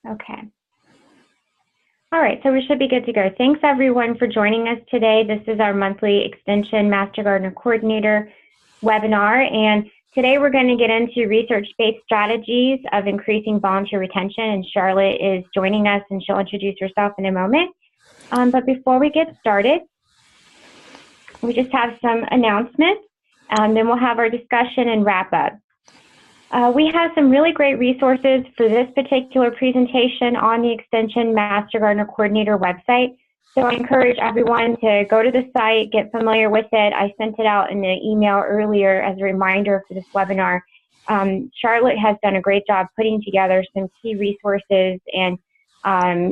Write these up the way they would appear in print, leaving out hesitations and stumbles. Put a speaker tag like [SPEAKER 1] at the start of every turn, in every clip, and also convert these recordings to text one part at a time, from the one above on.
[SPEAKER 1] Okay. All right, so we should be good to go. Thanks everyone for joining us today. This is our monthly Extension Master Gardener Coordinator webinar, and today we're going to get into research-based strategies of increasing volunteer retention, and Charlotte is joining us and she'll introduce herself in a moment. But before we get started, we just have some announcements, then we'll have our discussion and wrap up. We have some really great resources for this particular presentation on the Extension Master Gardener Coordinator website. So I encourage everyone to go to the site, get familiar with it. I sent it out in the email earlier as a reminder for this webinar. Charlotte has done a great job putting together some key resources and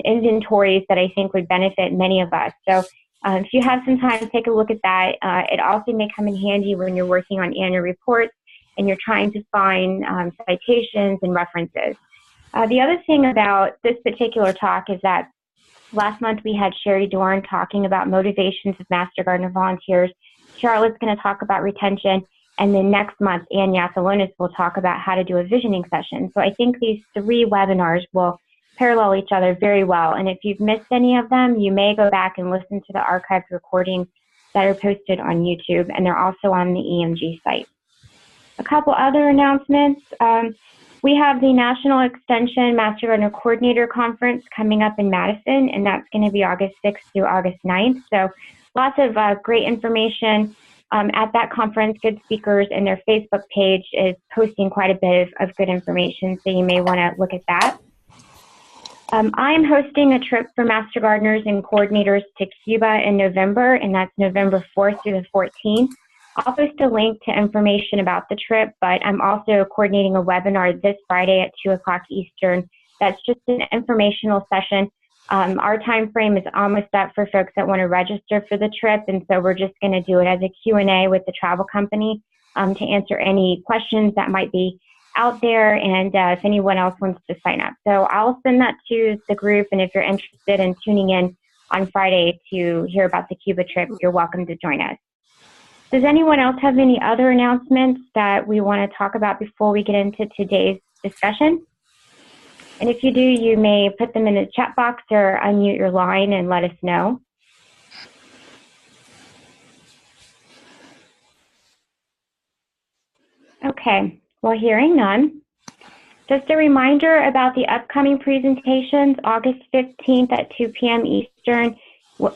[SPEAKER 1] inventories that I think would benefit many of us. So if you have some time, take a look at that. It also may come in handy when you're working on annual reports and you're trying to find citations and references. The other thing about this particular talk is that last month we had Sherry Dorn talking about motivations of Master Gardener volunteers. Charlotte's going to talk about retention, and then next month Ann Yassalonis will talk about how to do a visioning session. So I think these three webinars will parallel each other very well, and if you've missed any of them, you may go back and listen to the archived recordings that are posted on YouTube, and they're also on the EMG site. A couple other announcements. We have the National Extension Master Gardener Coordinator Conference coming up in Madison, and that's going to be August 6th through August 9th. So lots of great information at that conference, good speakers, and their Facebook page is posting quite a bit of good information, so you may want to look at that. I'm hosting a trip for Master Gardeners and Coordinators to Cuba in November, and that's November 4th through the 14th. I'll post a link to information about the trip, but I'm also coordinating a webinar this Friday at 2 o'clock Eastern. That's just an informational session. Our time frame is almost up for folks that want to register for the trip, and so we're just going to do it as a Q&A with the travel company to answer any questions that might be out there, and if anyone else wants to sign up. So I'll send that to the group, and if you're interested in tuning in on Friday to hear about the Cuba trip, you're welcome to join us. Does anyone else have any other announcements that we want to talk about before we get into today's discussion? And if you do, you may put them in the chat box or unmute your line and let us know. Okay, well, hearing none. Just a reminder about the upcoming presentations, August 15th at 2 p.m. Eastern.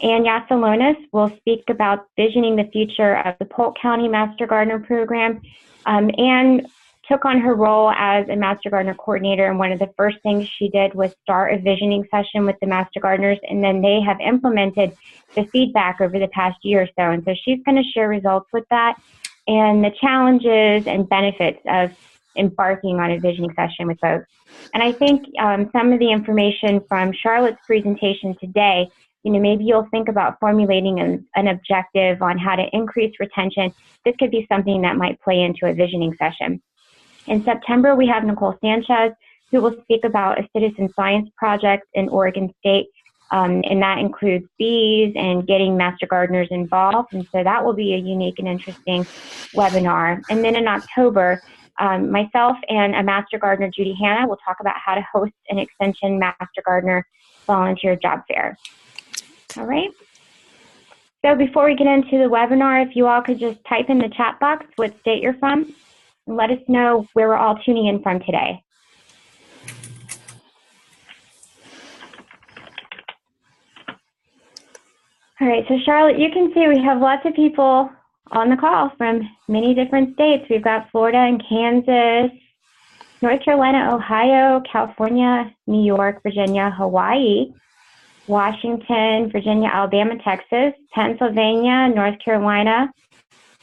[SPEAKER 1] Ann Yassalonis will speak about visioning the future of the Polk County Master Gardener Program. Ann took on her role as a Master Gardener Coordinator, and one of the first things she did was start a visioning session with the Master Gardeners, and then they have implemented the feedback over the past year or so. And so she's going to share results with that and the challenges and benefits of embarking on a visioning session with folks. And I think some of the information from Charlotte's presentation today, maybe you'll think about formulating an objective on how to increase retention. This could be something that might play into a visioning session. In September, we have Nicole Sanchez, who will speak about a citizen science project in Oregon State, and that includes bees and getting Master Gardeners involved. And so that will be a unique and interesting webinar. And then in October, myself and a Master Gardener, Judy Hanna, will talk about how to host an Extension Master Gardener volunteer job fair. All right. So before we get into the webinar, if you all could just type in the chat box what state you're from and let us know where we're all tuning in from today. All right, so Charlotte, you can see we have lots of people on the call from many different states. We've got Florida and Kansas, North Carolina, Ohio, California, New York, Virginia, Hawaii, Washington, Virginia, Alabama, Texas, Pennsylvania, North Carolina,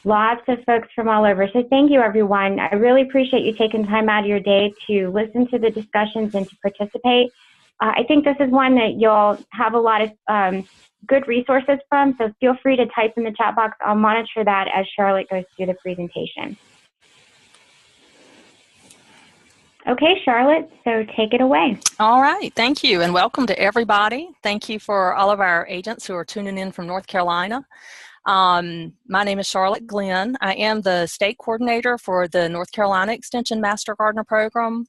[SPEAKER 1] lots of folks from all over. So thank you, everyone. I really appreciate you taking time out of your day to listen to the discussions and to participate. I think this is one that you'll have a lot of good resources from, so feel free to type in the chat box. I'll monitor that as Charlotte goes through the presentation. Okay, Charlotte, so take it away.
[SPEAKER 2] All right, thank you, and welcome to everybody. Thank you for all of our agents who are tuning in from North Carolina. My name is Charlotte Glen. I am the state coordinator for the North Carolina Extension Master Gardener Program.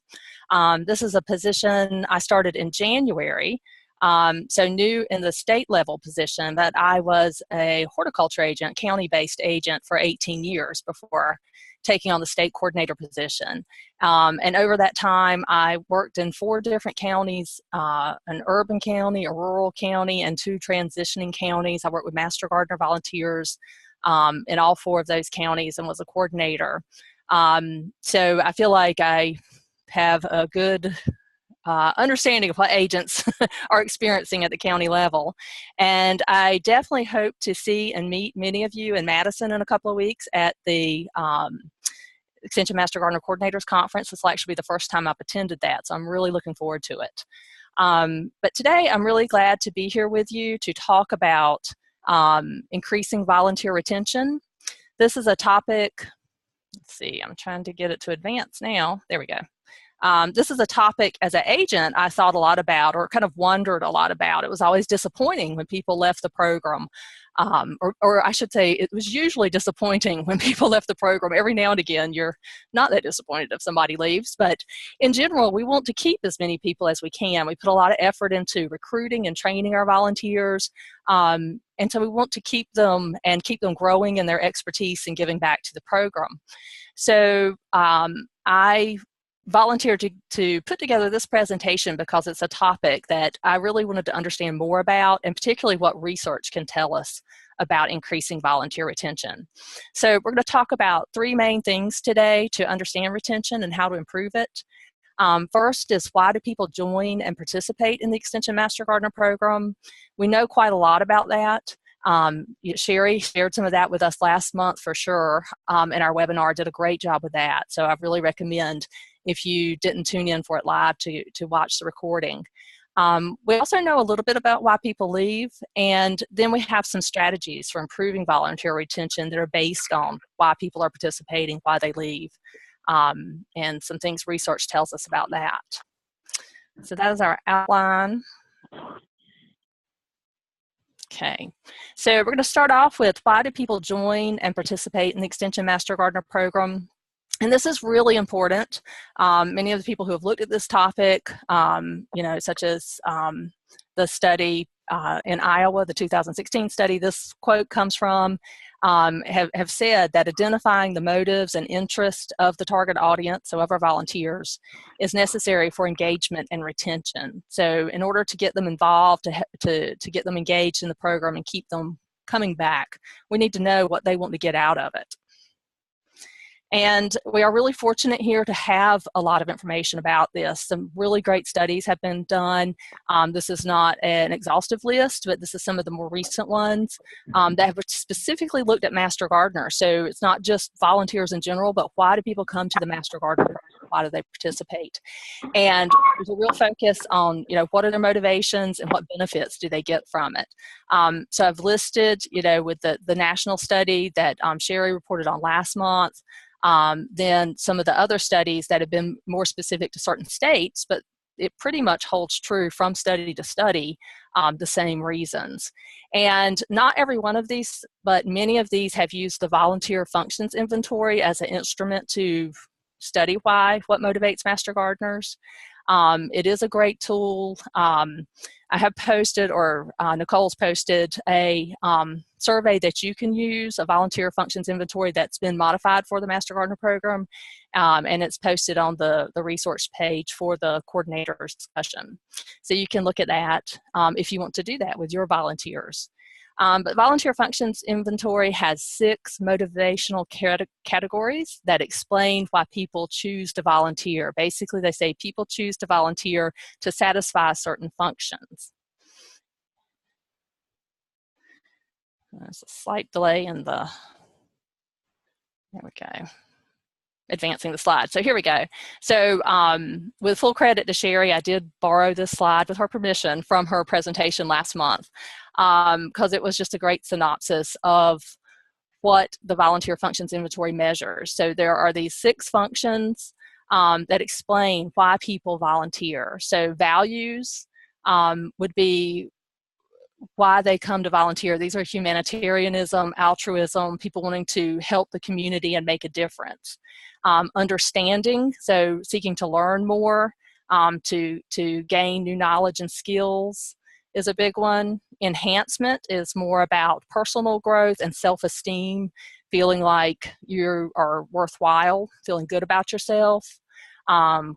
[SPEAKER 2] This is a position I started in January, so new in the state level position, but I was a horticulture agent, county-based agent for 18 years before taking on the state coordinator position. And over that time, I worked in 4 different counties, an urban county, a rural county, and 2 transitioning counties. I worked with Master Gardener volunteers in all 4 of those counties and was a coordinator. So I feel like I have a good understanding of what agents are experiencing at the county level. And I definitely hope to see and meet many of you in Madison in a couple of weeks at the Extension Master Gardener Coordinators Conference. This will actually be the first time I've attended that, so I'm really looking forward to it. But today I'm really glad to be here with you to talk about increasing volunteer retention. This is a topic, let's see, I'm trying to get it to advance now. There we go. This is a topic as an agent I thought a lot about, or kind of wondered a lot about. It was always disappointing when people left the program, or I should say it was usually disappointing when people left the program. Every now and again you're not that disappointed if somebody leaves, but in general we want to keep as many people as we can. We put a lot of effort into recruiting and training our volunteers, and so we want to keep them and keep them growing in their expertise and giving back to the program. So I volunteered to put together this presentation because it's a topic that I really wanted to understand more about, and particularly what research can tell us about increasing volunteer retention. So we're going to talk about 3 main things today to understand retention and how to improve it. First is, why do people join and participate in the Extension Master Gardener program? We know quite a lot about that. Sherry shared some of that with us last month for sure, in our webinar, did a great job with that. So I really recommend, if you didn't tune in for it live, to watch the recording. We also know a little bit about why people leave, and then we have some strategies for improving volunteer retention that are based on why people are participating, why they leave, and some things research tells us about that. So that is our outline. Okay, so we're going to start off with, why do people join and participate in the Extension Master Gardener program? And this is really important. Many of the people who have looked at this topic, such as the study in Iowa, the 2016 study this quote comes from, have said that identifying the motives and interest of the target audience, so of our volunteers, is necessary for engagement and retention. So in order to get them involved, to get them engaged in the program and keep them coming back, we need to know what they want to get out of it. And we are really fortunate here to have a lot of information about this. Some really great studies have been done. This is not an exhaustive list, but this is some of the more recent ones that have specifically looked at Master Gardeners. So it's not just volunteers in general, but why do people come to the Master Gardener? Why do they participate? And there's a real focus on, what are their motivations and what benefits do they get from it? So I've listed, with the national study that Sherry reported on last month, then some of the other studies that have been more specific to certain states, but it pretty much holds true from study to study, the same reasons. And not every one of these, but many of these have used the volunteer functions inventory as an instrument to study what motivates Master Gardeners. It is a great tool. I have posted, or Nicole's posted, a survey that you can use, a volunteer functions inventory that's been modified for the Master Gardener program, and it's posted on the resource page for the coordinator's discussion. So you can look at that if you want to do that with your volunteers. But volunteer functions inventory has 6 motivational categories that explain why people choose to volunteer. Basically, they say people choose to volunteer to satisfy certain functions. There's a slight delay in there we go. Advancing the slide. So here we go. So with full credit to Sherry, I did borrow this slide with her permission from her presentation last month, because it was just a great synopsis of what the volunteer functions inventory measures. So there are these 6 functions that explain why people volunteer. So values would be why they come to volunteer. These are humanitarianism, altruism, people wanting to help the community and make a difference. Understanding, so seeking to learn more, to gain new knowledge and skills is a big one. Enhancement is more about personal growth and self-esteem, feeling like you are worthwhile, feeling good about yourself.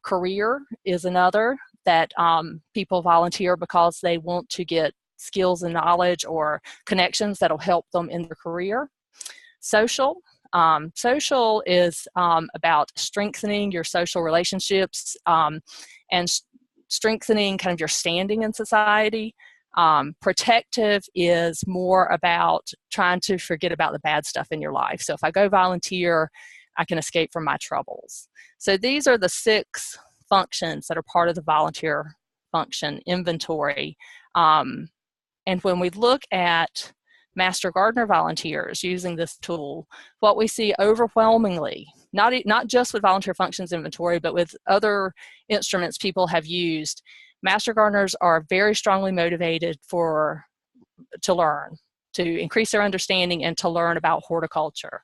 [SPEAKER 2] Career is another, that people volunteer because they want to get skills and knowledge or connections that'll help them in their career. Social. Social is about strengthening your social relationships and strengthening kind of your standing in society. Protective is more about trying to forget about the bad stuff in your life. So if I go volunteer, I can escape from my troubles. So these are the 6 functions that are part of the volunteer function inventory. And when we look at Master Gardener volunteers using this tool, what we see overwhelmingly, not just with volunteer functions inventory, but with other instruments people have used, Master Gardeners are very strongly motivated to learn, to increase their understanding and to learn about horticulture.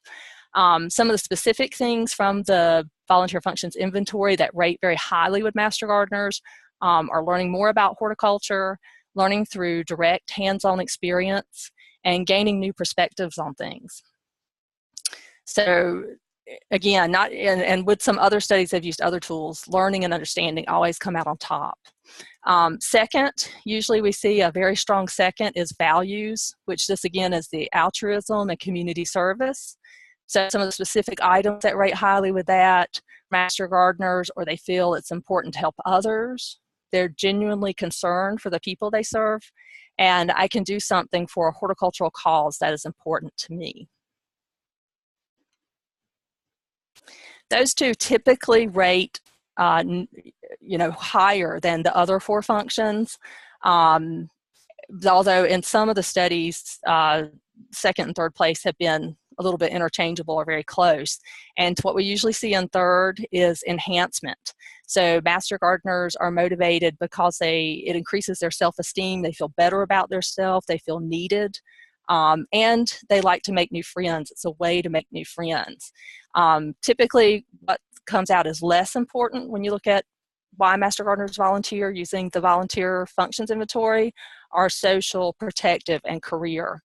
[SPEAKER 2] Some of the specific things from the volunteer functions inventory that rate very highly with Master Gardeners are learning more about horticulture, learning through direct hands-on experience, and gaining new perspectives on things. So again, and with some other studies they've used other tools, learning and understanding always come out on top. Second, usually we see a very strong second is values, which this again is the altruism and community service. So some of the specific items that rate highly with that, Master Gardeners, or they feel it's important to help others. They're genuinely concerned for the people they serve, and I can do something for a horticultural cause that is important to me. Those 2 typically rate higher than the other 4 functions. Although in some of the studies, 2nd and 3rd place have been a little bit interchangeable or very close. And what we usually see in 3rd is enhancement. So Master Gardeners are motivated because it increases their self-esteem, they feel better about their self, they feel needed, and they like to make new friends. It's a way to make new friends. Typically, what comes out as less important when you look at why Master Gardeners volunteer using the volunteer functions inventory are social, protective, and career.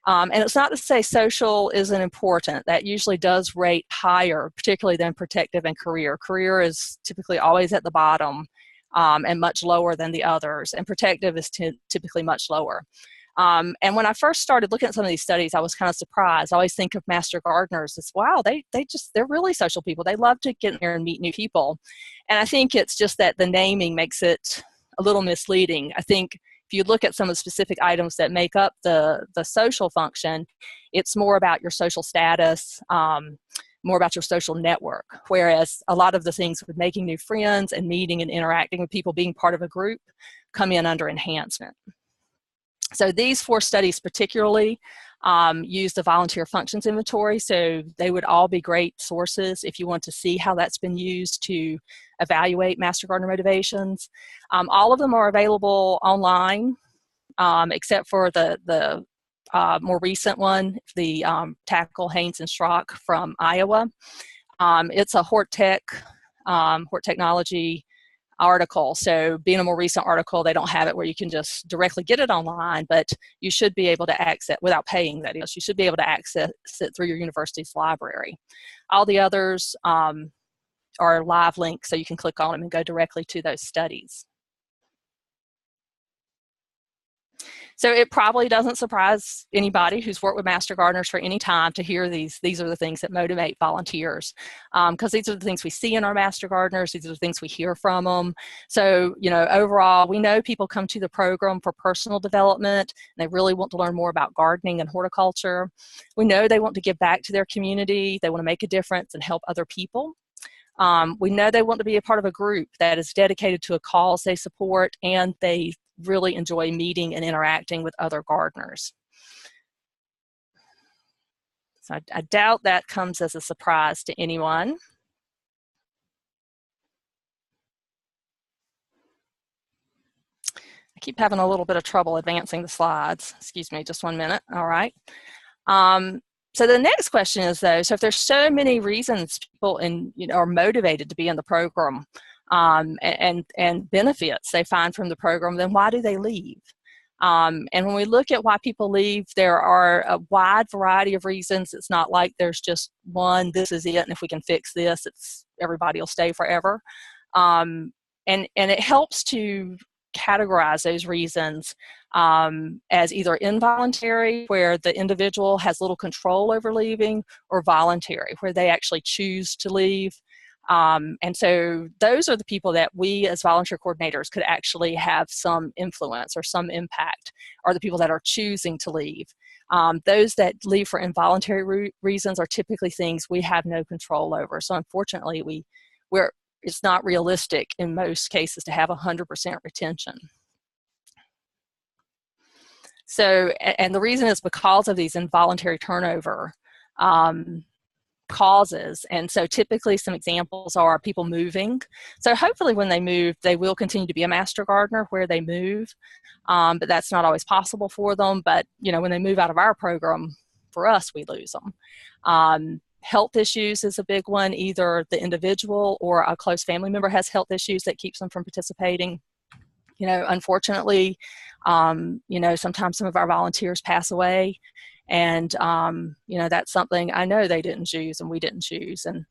[SPEAKER 2] And it's not to say social isn't important. That usually does rate higher, particularly than protective and career. Career is typically always at the bottom and much lower than the others, and protective is typically much lower. And when I first started looking at some of these studies, I was kind of surprised. I always think of Master Gardeners as, wow, they're really social people. They love to get in there and meet new people. And I think it's just that the naming makes it a little misleading. I think if you look at some of the specific items that make up the social function, it's more about your social status, more about your social network, whereas a lot of the things with making new friends and meeting and interacting with people, being part of a group, come in under enhancement. So these 4 studies particularly use the volunteer functions inventory, so they would all be great sources if you want to see how that's been used to evaluate Master Gardener motivations. All of them are available online, except for the more recent one, the Tackle, Haynes, and Schrock from Iowa. It's a Hort Technology article. So being a more recent article, they don't have it where you can just directly get it online, but you should be able to access, without paying that is, you should be able to access it through your university's library. All the others are live links, so you can click on them and go directly to those studies. So it probably doesn't surprise anybody who's worked with Master Gardeners for any time to hear these are the things that motivate volunteers, because these are the things we see in our Master Gardeners, these are the things we hear from them. So, overall, we know people come to the program for personal development, and they really want to learn more about gardening and horticulture. We know they want to give back to their community, they want to make a difference and help other people. We know they want to be a part of a group that is dedicated to a cause they support, and they really enjoy meeting and interacting with other gardeners. So I doubt that comes as a surprise to anyone. I keep having a little bit of trouble advancing the slides. Excuse me, just 1 minute. All right. So the next question is, though, so if there's so many reasons people are motivated to be in the program, and benefits they find from the program, then why do they leave? And when we look at why people leave, there are a wide variety of reasons. It's not like there's just one, this is it, and if we can fix this, everybody will stay forever. And it helps to categorize those reasons as either involuntary, where the individual has little control over leaving, or voluntary, where they actually choose to leave. And so those are the people that we as volunteer coordinators could actually have some influence or some impact, are the people that are choosing to leave. Those that leave for involuntary reasons are typically things we have no control over. So unfortunately, it's not realistic in most cases to have 100% retention. So, and the reason is because of these involuntary turnover causes. And so typically some examples are people moving. So hopefully when they move, they will continue to be a master gardener where they move, but that's not always possible for them. But when they move out of our program, for us, we lose them. Health issues is a big one. Either the individual or a close family member has health issues that keeps them from participating. Unfortunately, sometimes some of our volunteers pass away, and that's something I know they didn't choose and we didn't choose, and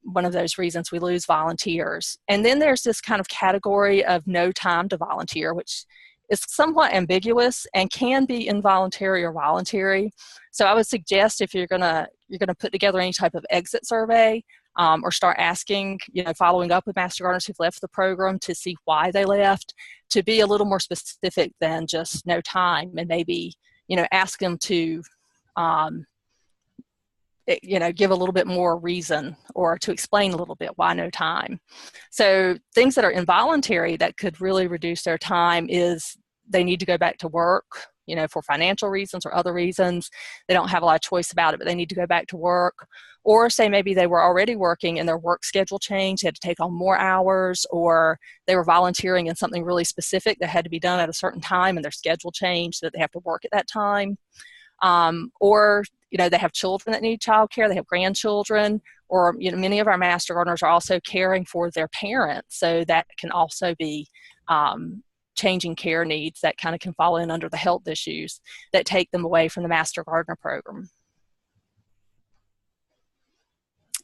[SPEAKER 2] one of those reasons we lose volunteers. And then there's this kind of category of no time to volunteer, which is somewhat ambiguous and can be involuntary or voluntary. So I would suggest, if you're gonna put together any type of exit survey, or start asking, following up with master gardeners who've left the program to see why they left, to be a little more specific than just no time, and maybe ask them to give a little bit more reason, or to explain a little bit why no time. So things that are involuntary that could really reduce their time is they need to go back to work, for financial reasons or other reasons. They don't have a lot of choice about it, but they need to go back to work. Or say maybe they were already working and their work schedule changed, they had to take on more hours, or they were volunteering in something really specific that had to be done at a certain time and their schedule changed so that they have to work at that time. Or they have children that need childcare, they have grandchildren, or many of our master gardeners are also caring for their parents, so that can also be changing care needs that kind of can fall in under the health issues that take them away from the master gardener program.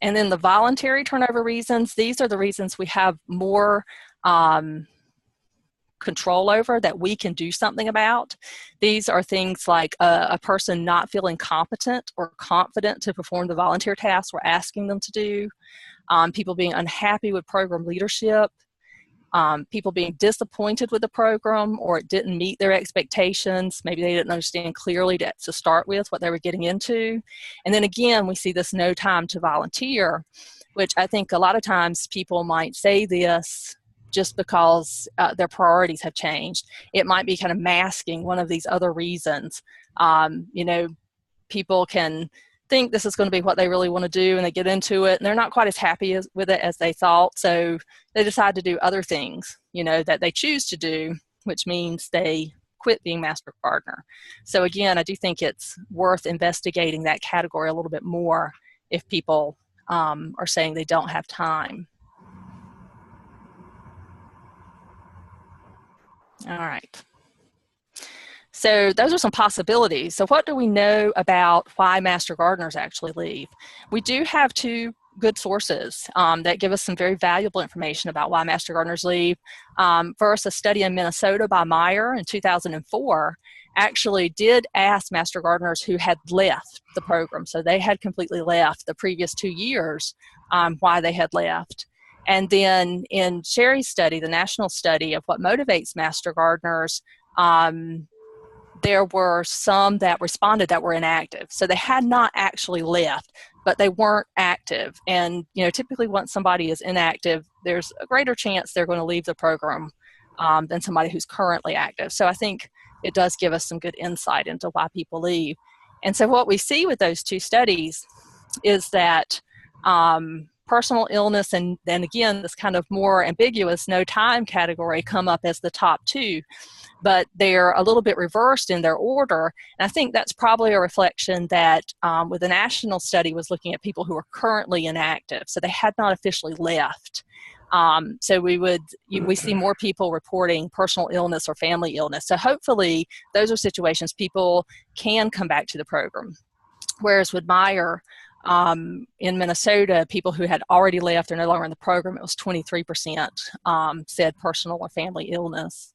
[SPEAKER 2] And then the voluntary turnover reasons, these are the reasons we have more control over, that we can do something about. These are things like a person not feeling competent or confident to perform the volunteer tasks we're asking them to do, people being unhappy with program leadership, people being disappointed with the program, or it didn't meet their expectations. Maybe they didn't understand clearly to start with what they were getting into. And then again, we see this no time to volunteer, which I think a lot of times people might say this just because their priorities have changed. It might be kind of masking one of these other reasons. People can think this is going to be what they really want to do, and they get into it and they're not quite as happy with it as they thought, so they decide to do other things that they choose to do, which means they quit being master gardener. So again, I do think it's worth investigating that category a little bit more if people are saying they don't have time. All right. So those are some possibilities. So what do we know about why master gardeners actually leave? We do have two good sources that give us some very valuable information about why master gardeners leave. First, a study in Minnesota by Meyer in 2004 actually did ask master gardeners who had left the program. So they had completely left the previous 2 years, why they had left. And then in Sherry's study, the national study of what motivates master gardeners, there were some that responded that were inactive. So they had not actually left, but they weren't active. And typically once somebody is inactive, there's a greater chance they're going to leave the program than somebody who's currently active. So I think it does give us some good insight into why people leave. And so what we see with those two studies is that personal illness and then again, this kind of more ambiguous no time category come up as the top two, but they're a little bit reversed in their order. And I think that's probably a reflection that with the national study was looking at people who are currently inactive, so they had not officially left. So we see more people reporting personal illness or family illness. So hopefully those are situations people can come back to the program. Whereas with Meyer, in Minnesota, people who had already left or no longer in the program, it was 23% said personal or family illness.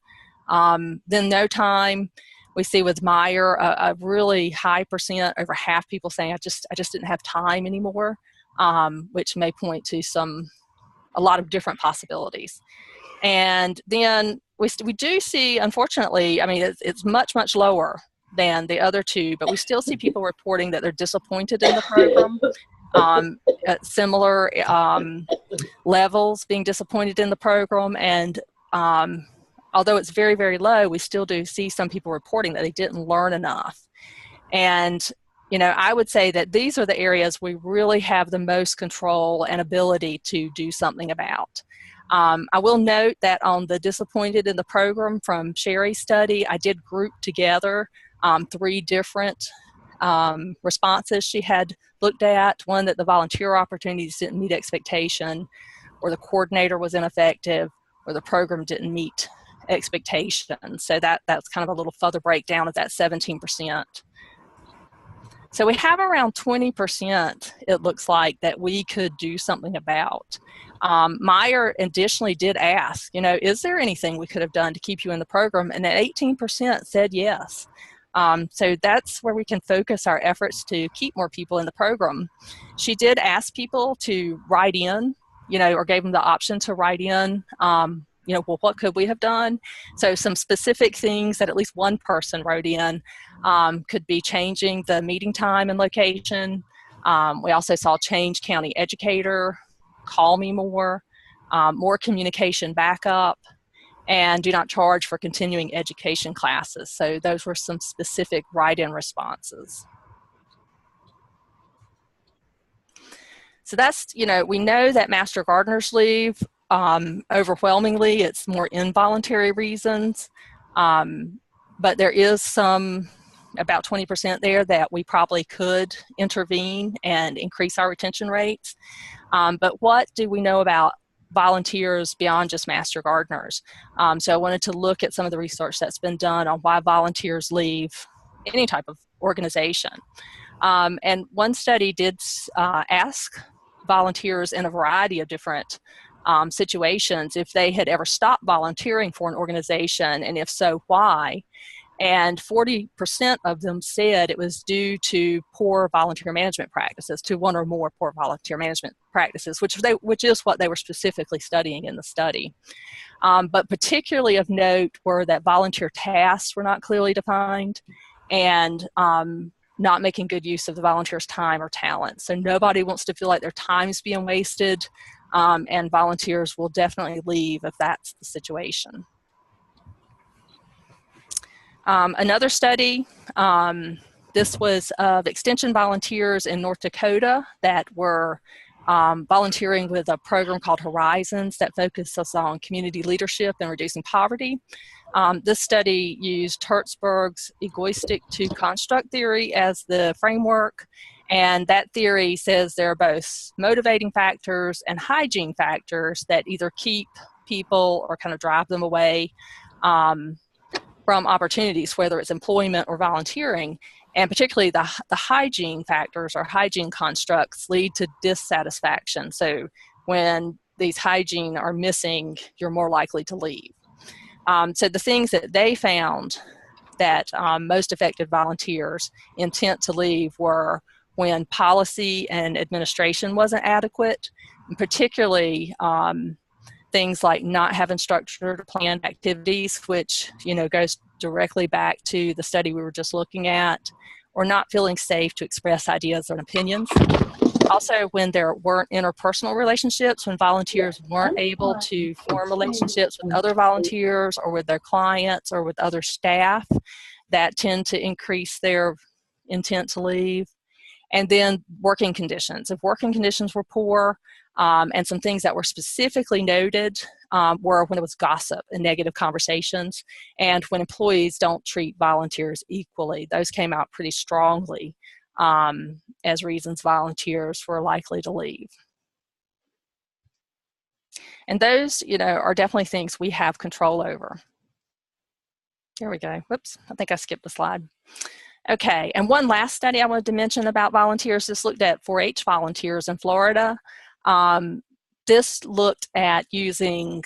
[SPEAKER 2] Then no time, we see with Meyer a really high percent, over half people saying, I just didn't have time anymore, which may point to a lot of different possibilities. And then we do see, unfortunately, I mean, it's much, much lower than the other two, but we still see people reporting that they're disappointed in the program, at similar levels, being disappointed in the program. And although it's very, very low, we still do see some people reporting that they didn't learn enough. And I would say that these are the areas we really have the most control and ability to do something about. I will note that on the disappointed in the program from Sherry's study, I did group together 3 different responses she had looked at. One, that the volunteer opportunities didn't meet expectation, or the coordinator was ineffective, or the program didn't meet expectations. So that's kind of a little further breakdown of that 17%. So we have around 20%, it looks like, that we could do something about. Meyer additionally did ask, is there anything we could have done to keep you in the program? And 18% said yes. So that's where we can focus our efforts to keep more people in the program. She did ask people to write in, or gave them the option to write in, well, what could we have done? So some specific things that at least one person wrote in could be changing the meeting time and location. We also saw change county educator, call me more communication backup, and do not charge for continuing education classes. So those were some specific write-in responses. So that's, we know that Master Gardeners leave, overwhelmingly, it's more involuntary reasons, but there is about 20% there that we probably could intervene and increase our retention rates. But what do we know about volunteers beyond just Master Gardeners? So I wanted to look at some of the research that's been done on why volunteers leave any type of organization. And one study did ask volunteers in a variety of different situations if they had ever stopped volunteering for an organization, and if so, why. And 40% of them said it was due to poor volunteer management practices, to one or more poor volunteer management practices, which is what they were specifically studying in the study. But particularly of note were that volunteer tasks were not clearly defined, and not making good use of the volunteers' time or talent. So nobody wants to feel like their time is being wasted, and volunteers will definitely leave if that's the situation. Another study, this was of extension volunteers in North Dakota that were volunteering with a program called Horizons that focuses on community leadership and reducing poverty. This study used Hertzberg's egoistic to construct theory as the framework, and that theory says there are both motivating factors and hygiene factors that either keep people or kind of drive them away from opportunities, whether it's employment or volunteering. And particularly the hygiene factors or hygiene constructs lead to dissatisfaction. So when these hygiene are missing, you're more likely to leave. So the things that they found that most affected volunteers' intent to leave were when policy and administration wasn't adequate, and particularly things like not having structured planned activities, which goes directly back to the study we were just looking at, or not feeling safe to express ideas and opinions. Also, when there weren't interpersonal relationships, when volunteers weren't able to form relationships with other volunteers or with their clients or with other staff, that tend to increase their intent to leave. And then working conditions. If working conditions were poor, And some things that were specifically noted were when it was gossip and negative conversations, and when employees don't treat volunteers equally. Those came out pretty strongly as reasons volunteers were likely to leave. And those, are definitely things we have control over. Here we go. Whoops, I think I skipped the slide. Okay, and one last study I wanted to mention about volunteers. This looked at 4-H volunteers in Florida. This looked at using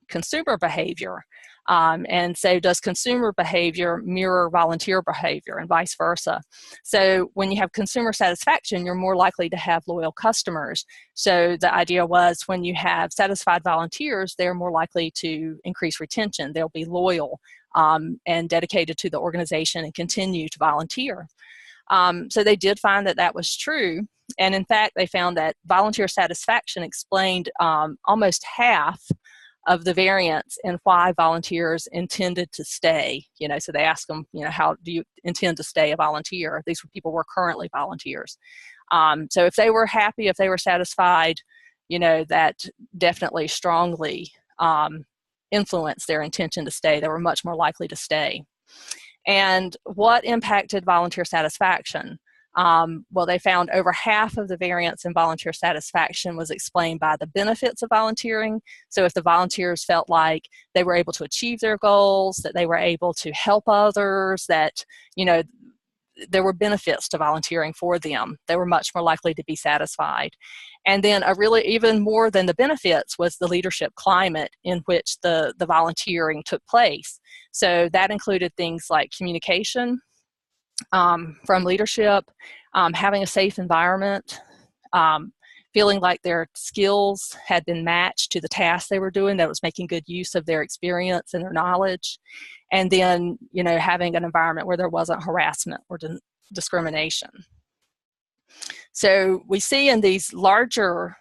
[SPEAKER 2] consumer behavior. And so does consumer behavior mirror volunteer behavior and vice versa? So when you have consumer satisfaction, you're more likely to have loyal customers. So the idea was when you have satisfied volunteers, they're more likely to increase retention. They'll be loyal and dedicated to the organization and continue to volunteer. So they did find that that was true. And in fact, they found that volunteer satisfaction explained almost half of the variance in why volunteers intended to stay. So they asked them, how do you intend to stay a volunteer? These were people who were currently volunteers. So if they were happy, if they were satisfied, that definitely strongly influenced their intention to stay. They were much more likely to stay. And what impacted volunteer satisfaction? Well, they found over half of the variance in volunteer satisfaction was explained by the benefits of volunteering. So if the volunteers felt like they were able to achieve their goals, that they were able to help others, that, there were benefits to volunteering for them, they were much more likely to be satisfied. And then even more than the benefits was the leadership climate in which the volunteering took place. So that included things like communication from leadership, having a safe environment, feeling like their skills had been matched to the tasks they were doing, that was making good use of their experience and their knowledge. And then, having an environment where there wasn't harassment or discrimination. So we see in these larger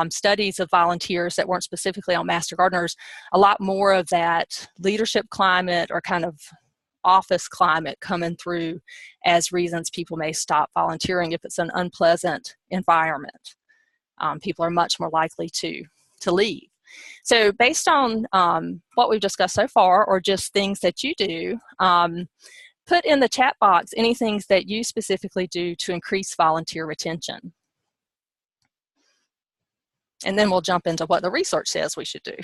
[SPEAKER 2] studies of volunteers that weren't specifically on Master Gardeners, a lot more of that leadership climate or kind of office climate coming through as reasons people may stop volunteering if it's an unpleasant environment. People are much more likely to leave. So based on what we've discussed so far, or just things that you do, put in the chat box any things that you specifically do to increase volunteer retention. And then we'll jump into what the research says we should do.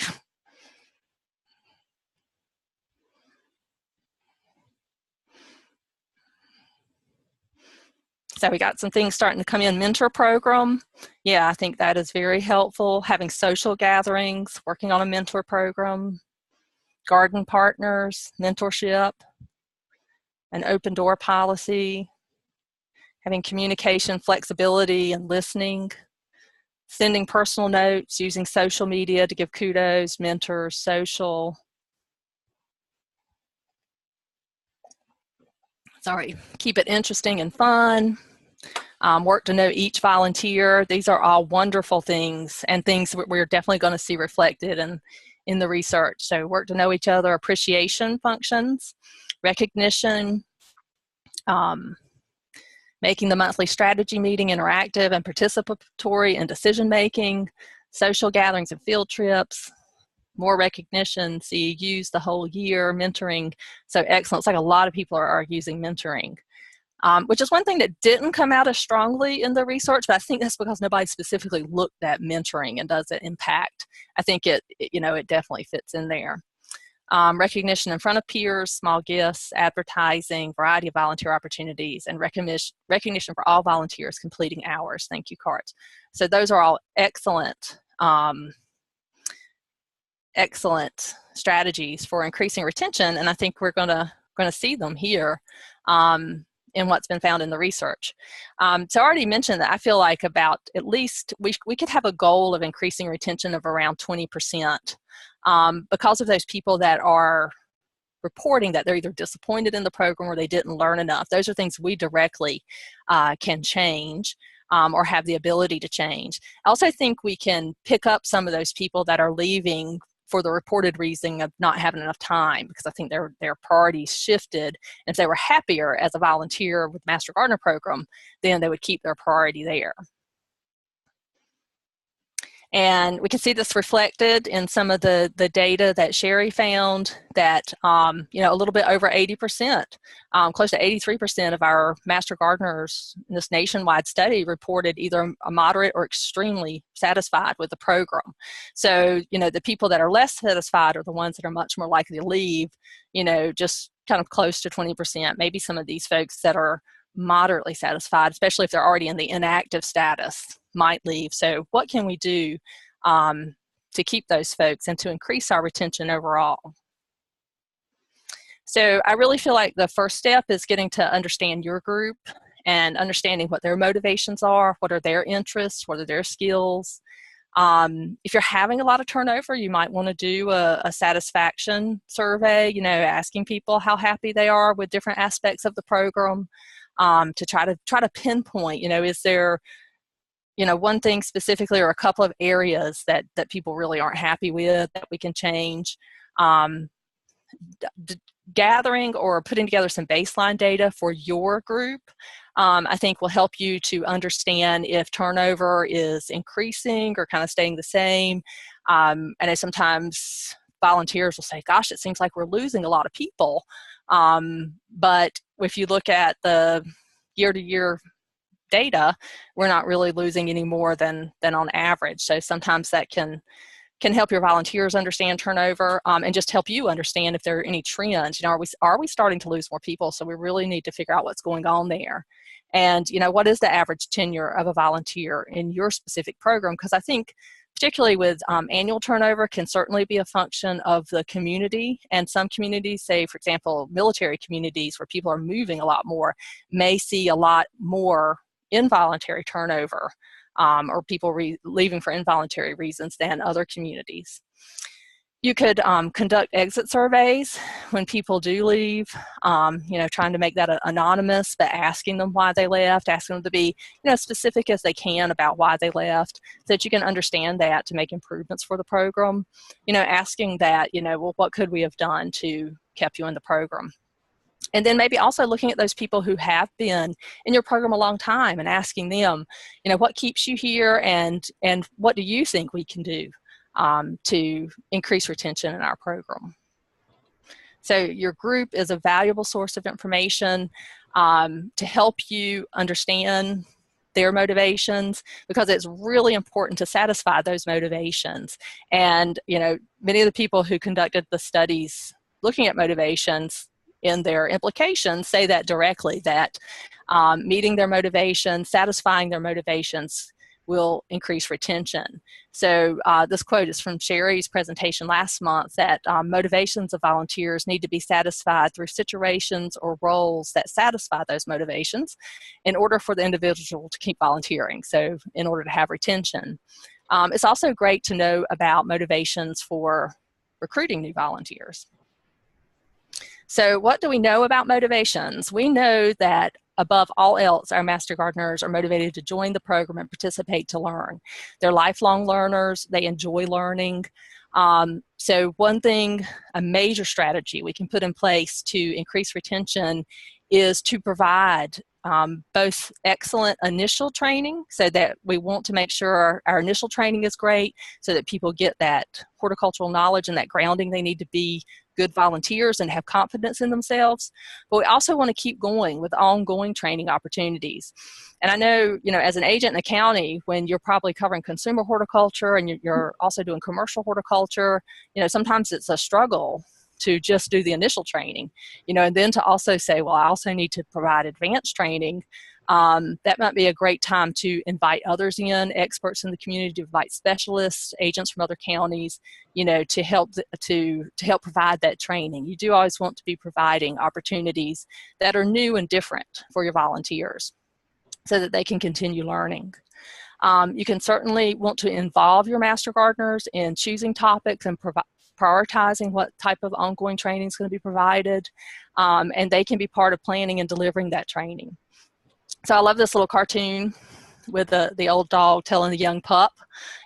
[SPEAKER 2] So we got some things starting to come in. Mentor program. Yeah, I think that is very helpful. Having social gatherings, working on a mentor program, garden partners, mentorship, an open door policy, having communication, flexibility, and listening, sending personal notes, using social media to give kudos, mentors, social. Keep it interesting and fun. Work to know each volunteer. These are all wonderful things and things we're definitely going to see reflected in the research. So work to know each other, appreciation functions, recognition, making the monthly strategy meeting interactive and participatory in decision making, social gatherings and field trips, more recognition, CEUs the whole year, mentoring. So excellent. It's like a lot of people are using mentoring. Which is one thing that didn't come out as strongly in the research, but I think that's because nobody specifically looked at mentoring and does it impact. I think it definitely fits in there. Recognition in front of peers, small gifts, advertising, variety of volunteer opportunities, and recognition for all volunteers completing hours. Thank you cards. So those are all excellent, excellent strategies for increasing retention, and I think we're going to see them here. In what's been found in the research. So I already mentioned that I feel like about at least we could have a goal of increasing retention of around 20% because of those people that are reporting that they're either disappointed in the program or they didn't learn enough. Those are things we directly can change or have the ability to change. I also think we can pick up some of those people that are leaving for the reported reason of not having enough time, because I think their priorities shifted. And if they were happier as a volunteer with Master Gardener program, then they would keep their priority there. And we can see this reflected in some of the data that Sherry found that, you know, a little bit over 80%, close to 83% of our master gardeners in this nationwide study reported either a moderate or extremely satisfied with the program. So, you know, the people that are less satisfied are the ones that are much more likely to leave, you know, just kind of close to 20%. Maybe some of these folks that are moderately satisfied, especially if they're already in the inactive status, might leave. So what can we do to keep those folks and to increase our retention overall? So I really feel like the first step is getting to understand your group and understanding what their motivations are, what are their interests, what are their skills. If you're having a lot of turnover, you might want to do a satisfaction survey, you know, asking people how happy they are with different aspects of the program, to try to pinpoint, you know, is there, you know, one thing specifically or a couple of areas that people really aren't happy with that we can change. Gathering or putting together some baseline data for your group, I think will help you to understand if turnover is increasing or kind of staying the same. I know sometimes volunteers will say, gosh, it seems like we're losing a lot of people. But if you look at the year-to-year data, we're not really losing any more than on average. So sometimes that can help your volunteers understand turnover, and just help you understand if there are any trends. You know, are we starting to lose more people? So we really need to figure out what's going on there. And, you know, what is the average tenure of a volunteer in your specific program? Because I think particularly with annual turnover can certainly be a function of the community. And some communities, say, for example, military communities where people are moving a lot more, may see a lot more involuntary turnover, or people leaving for involuntary reasons than other communities. You could conduct exit surveys when people do leave, you know, trying to make that anonymous, but asking them why they left, asking them to be, you know, specific as they can about why they left, so that you can understand that to make improvements for the program. You know, asking that, you know, well, what could we have done to keep you in the program? And then maybe also looking at those people who have been in your program a long time and asking them, you know, what keeps you here, and what do you think we can do to increase retention in our program? So your group is a valuable source of information to help you understand their motivations, because it's really important to satisfy those motivations. And, you know, many of the people who conducted the studies looking at motivations in their implications say that directly, that meeting their motivations, satisfying their motivations will increase retention. So this quote is from Sherry's presentation last month, that motivations of volunteers need to be satisfied through situations or roles that satisfy those motivations in order for the individual to keep volunteering, so in order to have retention. It's also great to know about motivations for recruiting new volunteers. So what do we know about motivations? We know that above all else, our Master Gardeners are motivated to join the program and participate to learn. They're lifelong learners. They enjoy learning. So one thing, a major strategy we can put in place to increase retention is to provide both excellent initial training, so that we want to make sure our initial training is great, so that people get that horticultural knowledge and that grounding they need to be good volunteers and have confidence in themselves. But we also want to keep going with ongoing training opportunities. And I know, you know, as an agent in a county, when you're probably covering consumer horticulture and you're also doing commercial horticulture, you know, sometimes it's a struggle to just do the initial training, you know, and then to also say, well, I also need to provide advanced training. That might be a great time to invite others in, experts in the community, to invite specialists, agents from other counties, you know, to help provide that training. You do always want to be providing opportunities that are new and different for your volunteers, so that they can continue learning. You can certainly want to involve your Master Gardeners in choosing topics and prioritizing what type of ongoing training is going to be provided, and they can be part of planning and delivering that training. So I love this little cartoon with the old dog telling the young pup,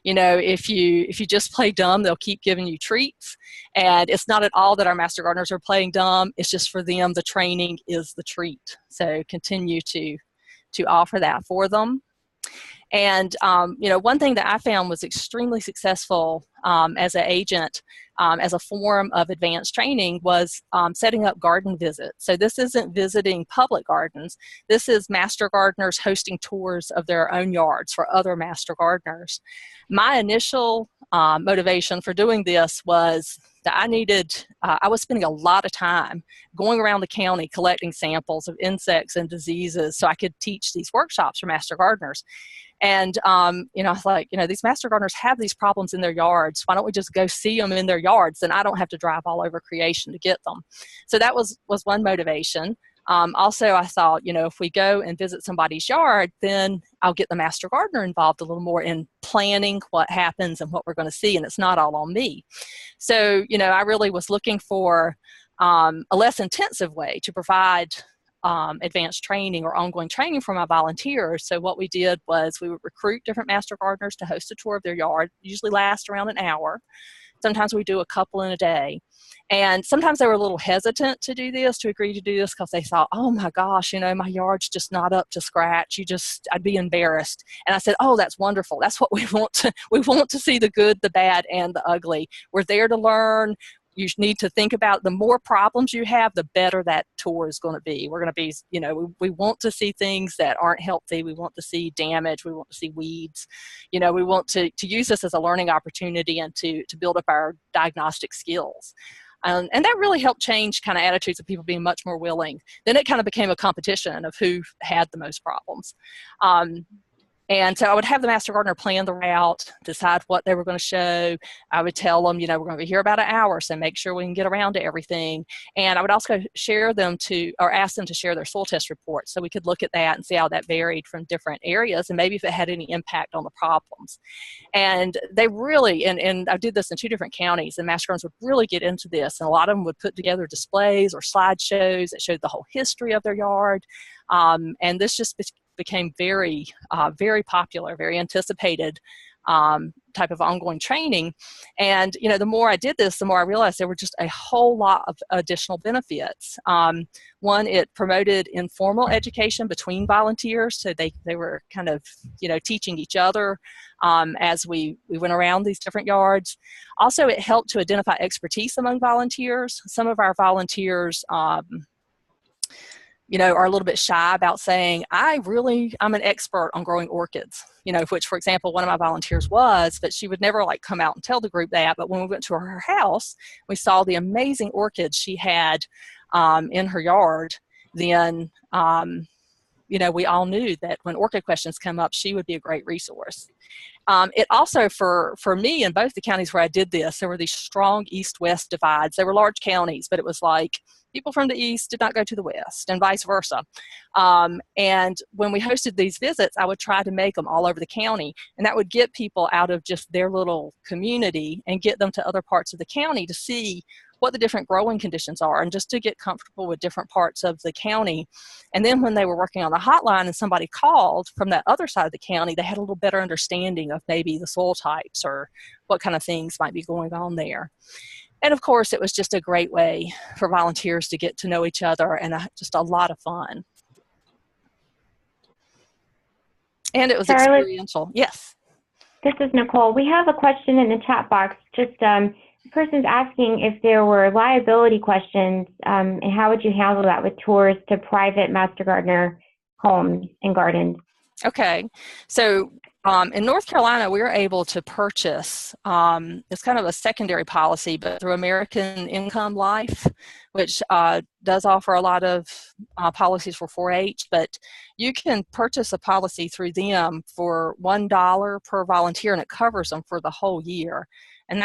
[SPEAKER 2] you know, if you just play dumb, they'll keep giving you treats. And it's not at all that our Master Gardeners are playing dumb. It's just for them, the training is the treat. So continue to offer that for them. And one thing that I found was extremely successful as an agent, as a form of advanced training, was setting up garden visits. So this isn't visiting public gardens. This is master gardeners hosting tours of their own yards for other master gardeners. My initial motivation for doing this was that I was spending a lot of time going around the county collecting samples of insects and diseases so I could teach these workshops for master gardeners. And, I was like, these master gardeners have these problems in their yards. Why don't we just go see them in their yards? Then I don't have to drive all over creation to get them. So that was one motivation. Also, I thought, if we go and visit somebody's yard, then I'll get the master gardener involved a little more in planning what happens and what we're going to see, and it's not all on me. So, I really was looking for a less intensive way to provide advanced training or ongoing training for my volunteers. So what we did was we would recruit different master gardeners to host a tour of their yard, usually last around an hour. Sometimes we do a couple in a day. And sometimes they were a little hesitant to agree to do this, because they thought, oh my gosh, my yard's just not up to scratch. I'd be embarrassed. And I said, oh, that's wonderful. That's what we want to see: the good, the bad, and the ugly. We're there to learn. You need to think about the more problems you have, the better that tour is going to be. We're going to be, we want to see things that aren't healthy. We want to see damage. We want to see weeds. We want to use this as a learning opportunity and to build up our diagnostic skills. And that really helped change kind of attitudes of people being much more willing. Then it kind of became a competition of who had the most problems. And so I would have the master gardener plan the route, decide what they were going to show. I would tell them, we're going to be here about an hour, so make sure we can get around to everything. And I would also ask them to share their soil test reports, so we could look at that and see how that varied from different areas, and maybe if it had any impact on the problems. And they really, and I did this in 2 different counties, and master gardeners would really get into this. And a lot of them would put together displays or slideshows that showed the whole history of their yard. And this just became very, very popular, very anticipated type of ongoing training. And, the more I did this, the more I realized there were just a whole lot of additional benefits. One, it promoted informal education between volunteers. So they were kind of, teaching each other as we went around these different yards. Also, it helped to identify expertise among volunteers. Some of our volunteers are a little bit shy about saying, I'm an expert on growing orchids, which, for example, one of my volunteers was, but she would never come out and tell the group that. But when we went to her house, we saw the amazing orchids she had in her yard. Then, we all knew that when orchid questions come up, she would be a great resource. It also, for me, in both the counties where I did this, there were these strong east-west divides. They were large counties, but it was like people from the east did not go to the west, and vice versa. And when we hosted these visits, I would try to make them all over the county, and that would get people out of just their little community and get them to other parts of the county to see what the different growing conditions are, and just to get comfortable with different parts of the county. And then when they were working on the hotline and somebody called from that other side of the county, they had a little better understanding of maybe the soil types or what kind of things might be going on there. And of course, it was just a great way for volunteers to get to know each other, and just a lot of fun. And it was experiential. Yes.
[SPEAKER 1] This is Nicole. We have a question in the chat box. Just the person's asking if there were liability questions, and how would you handle that with tours to private master gardener homes and gardens?
[SPEAKER 2] Okay. So in North Carolina, we were able to purchase, it's kind of a secondary policy, but through American Income Life, which does offer a lot of policies for 4-H, but you can purchase a policy through them for $1 per volunteer, and it covers them for the whole year. And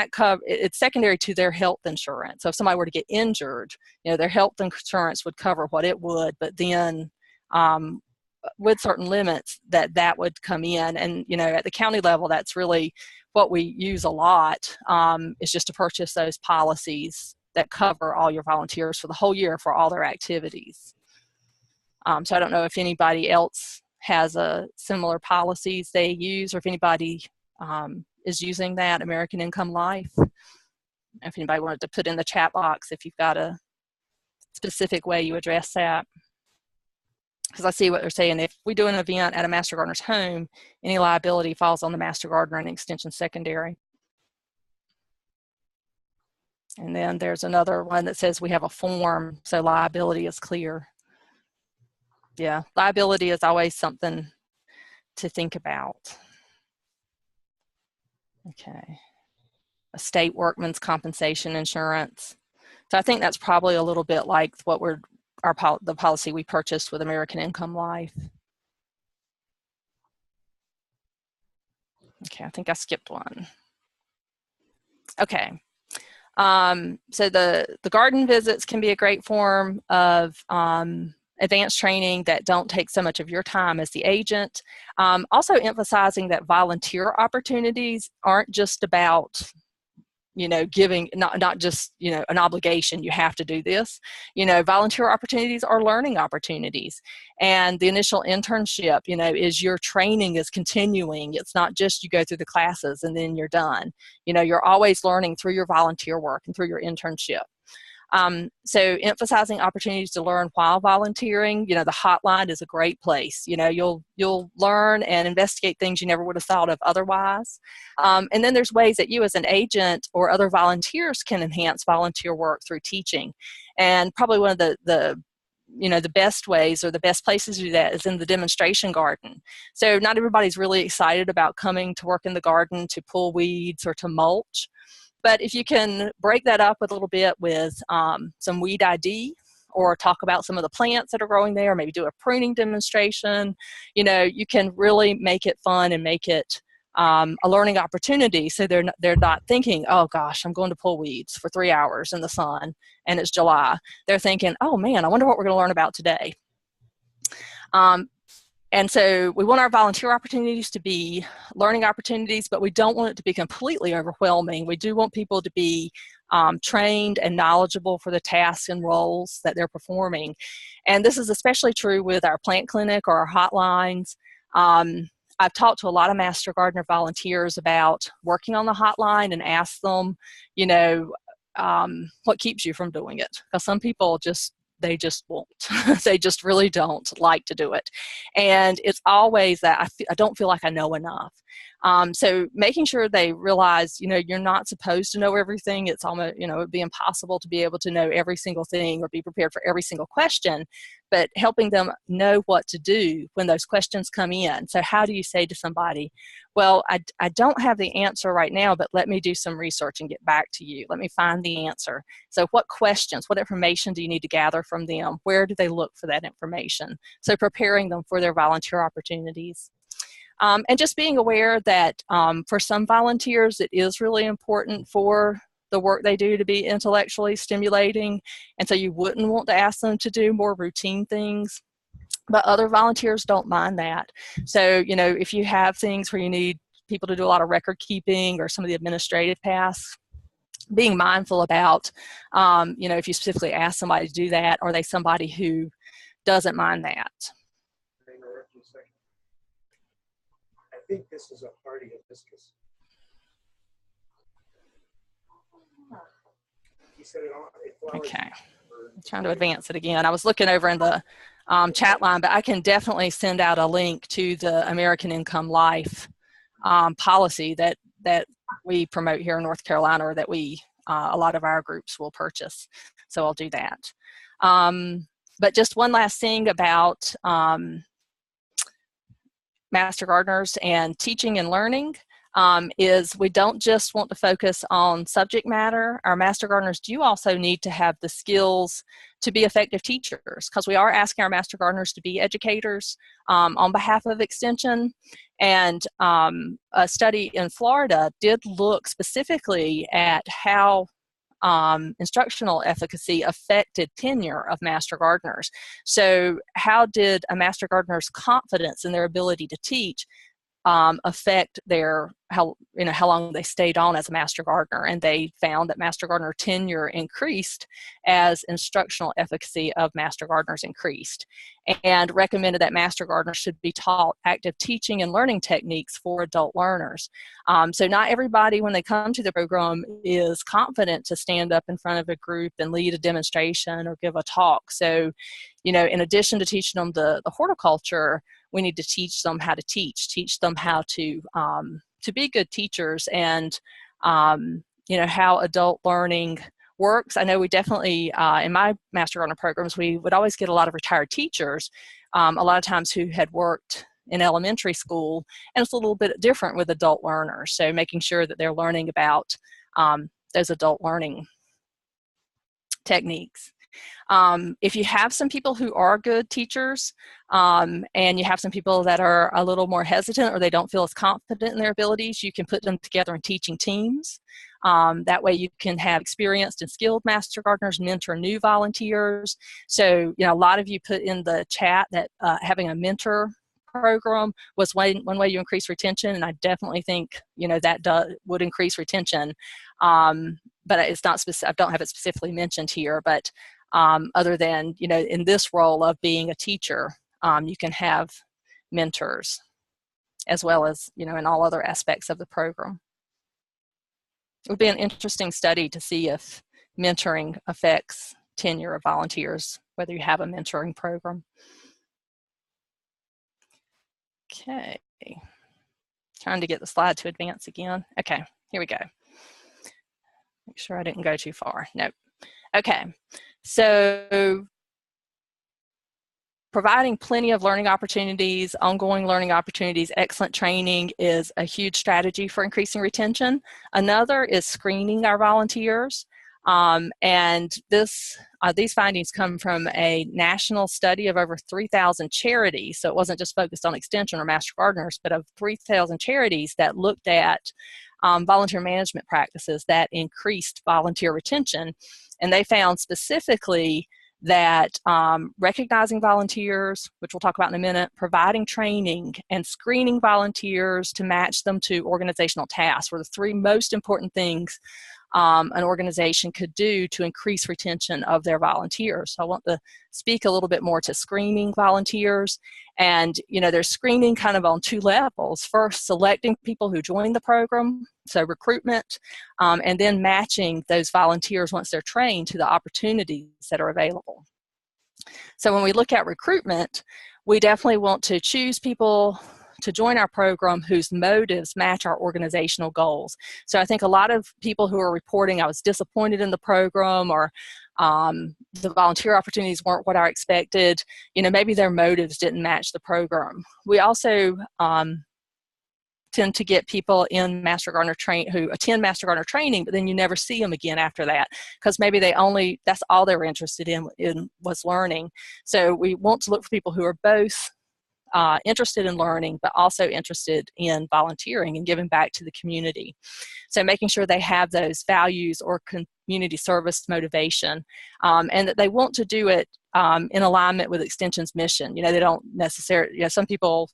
[SPEAKER 2] it's secondary to their health insurance. So if somebody were to get injured, their health insurance would cover what it would, but then with certain limits that would come in. And at the county level, that's really what we use a lot, is just to purchase those policies that cover all your volunteers for the whole year for all their activities. So I don't know if anybody else has a similar policies they use, or if anybody is using that American Income Life. If anybody wanted to put in the chat box if you've got a specific way you address that. because I see what they're saying. If we do an event at a Master Gardener's home, any liability falls on the Master Gardener and Extension Secondary. And then there's another one that says we have a form, so liability is clear. Yeah, liability is always something to think about. Okay. A state workman's compensation insurance. So I think that's probably a little bit like what the policy we purchased with American Income Life. Okay, I think I skipped one. Okay. So the garden visits can be a great form of advanced training that don't take so much of your time as the agent. Also emphasizing that volunteer opportunities aren't just about, you know, giving, not just, you know, an obligation, you have to do this. You know, volunteer opportunities are learning opportunities. And the initial internship, you know, is your training is continuing. It's not just you go through the classes and then you're done. You know, you're always learning through your volunteer work and through your internship. So emphasizing opportunities to learn while volunteering, you know, the hotline is a great place. You know, you'll learn and investigate things you never would have thought of otherwise. And then there's ways that you as an agent or other volunteers can enhance volunteer work through teaching. And probably one of the you know, the best ways or the best places to do that is in the demonstration garden. So not everybody's really excited about coming to work in the garden to pull weeds or to mulch. But if you can break that up a little bit with some weed ID, or talk about some of the plants that are growing there, maybe do a pruning demonstration, you know, you can really make it fun and make it a learning opportunity. So they're not thinking, oh gosh, I'm going to pull weeds for 3 hours in the sun and it's July. They're thinking, oh man, I wonder what we're going to learn about today. And so we want our volunteer opportunities to be learning opportunities, but we don't want it to be completely overwhelming. We do want people to be trained and knowledgeable for the tasks and roles that they're performing. And this is especially true with our plant clinic or our hotlines. I've talked to a lot of Master Gardener volunteers about working on the hotline and asked them, you know, what keeps you from doing it? Because some people they just won't. They just really don't like to do it. And it's always that I don't feel like I know enough. So making sure they realize, you know, you're not supposed to know everything. It's almost, you know, it'd be impossible to be able to know every single thing or be prepared for every single question, but helping them know what to do when those questions come in. So how do you say to somebody, well, I don't have the answer right now, but let me do some research and get back to you. Let me find the answer. So what questions, what information do you need to gather from them? Where do they look for that information? So preparing them for their volunteer opportunities. And just being aware that for some volunteers, it is really important for the work they do to be intellectually stimulating. And so you wouldn't want to ask them to do more routine things. But other volunteers don't mind that. So, you know, if you have things where you need people to do a lot of record keeping or some of the administrative tasks, being mindful about, you know, if you specifically ask somebody to do that, are they somebody who doesn't mind that?
[SPEAKER 3] I think this is a hardy hibiscus. He said it flowers.
[SPEAKER 2] Okay, I'm trying to advance it again. I was looking over in the chat line, but I can definitely send out a link to the American Income Life policy that we promote here in North Carolina, or that we a lot of our groups will purchase. So I'll do that. But just one last thing about Master Gardeners and teaching and learning is we don't just want to focus on subject matter. Our Master Gardeners do also need to have the skills to be effective teachers, because we are asking our Master Gardeners to be educators on behalf of Extension. And a study in Florida did look specifically at how instructional efficacy affected tenure of Master Gardeners. So how did a Master Gardener's confidence in their ability to teach affect their how long they stayed on as a master gardener, and they found that master gardener tenure increased as instructional efficacy of master gardeners increased, and recommended that master gardeners should be taught active teaching and learning techniques for adult learners. So not everybody, when they come to the program, is confident to stand up in front of a group and lead a demonstration or give a talk. So, in addition to teaching them the horticulture, we need to teach them how to teach them how to be good teachers, and how adult learning works. I know we definitely, in my Master Gardener programs, we would always get a lot of retired teachers, a lot of times who had worked in elementary school, and it's a little bit different with adult learners. So making sure that they're learning about those adult learning techniques. If you have some people who are good teachers, and you have some people that are a little more hesitant or they don't feel as confident in their abilities, you can put them together in teaching teams. That way you can have experienced and skilled master gardeners mentor new volunteers. So, a lot of you put in the chat that having a mentor program was one way you increase retention, and I definitely think that would increase retention. But it's not specific. I don't have it specifically mentioned here, but other than in this role of being a teacher, you can have mentors as well as in all other aspects of the program. It would be an interesting study to see if mentoring affects tenure of volunteers, whether you have a mentoring program. Okay, trying to get the slide to advance again. Okay, here we go. Make sure I didn't go too far. Nope. Okay, so providing plenty of learning opportunities, ongoing learning opportunities, excellent training is a huge strategy for increasing retention. Another is screening our volunteers. And these findings come from a national study of over 3,000 charities. So it wasn't just focused on extension or master gardeners, but of 3,000 charities that looked at volunteer management practices that increased volunteer retention. And they found specifically that recognizing volunteers, which we'll talk about in a minute, providing training, and screening volunteers to match them to organizational tasks were the three most important things an organization could do to increase retention of their volunteers. So I want to speak a little bit more to screening volunteers. And there's screening kind of on two levels. First, selecting people who join the program, so recruitment, and then matching those volunteers once they're trained to the opportunities that are available. So when we look at recruitment, we definitely want to choose people to join our program whose motives match our organizational goals. So I think a lot of people who are reporting, I was disappointed in the program, or the volunteer opportunities weren't what I expected, maybe their motives didn't match the program. We also tend to get people in Master Gardener who attend Master Gardener training, but then you never see them again after that, because maybe that's all they were interested in was learning. So we want to look for people who are both interested in learning, but also interested in volunteering and giving back to the community. So making sure they have those values or community service motivation, and that they want to do it in alignment with Extension's mission. They don't necessarily, some people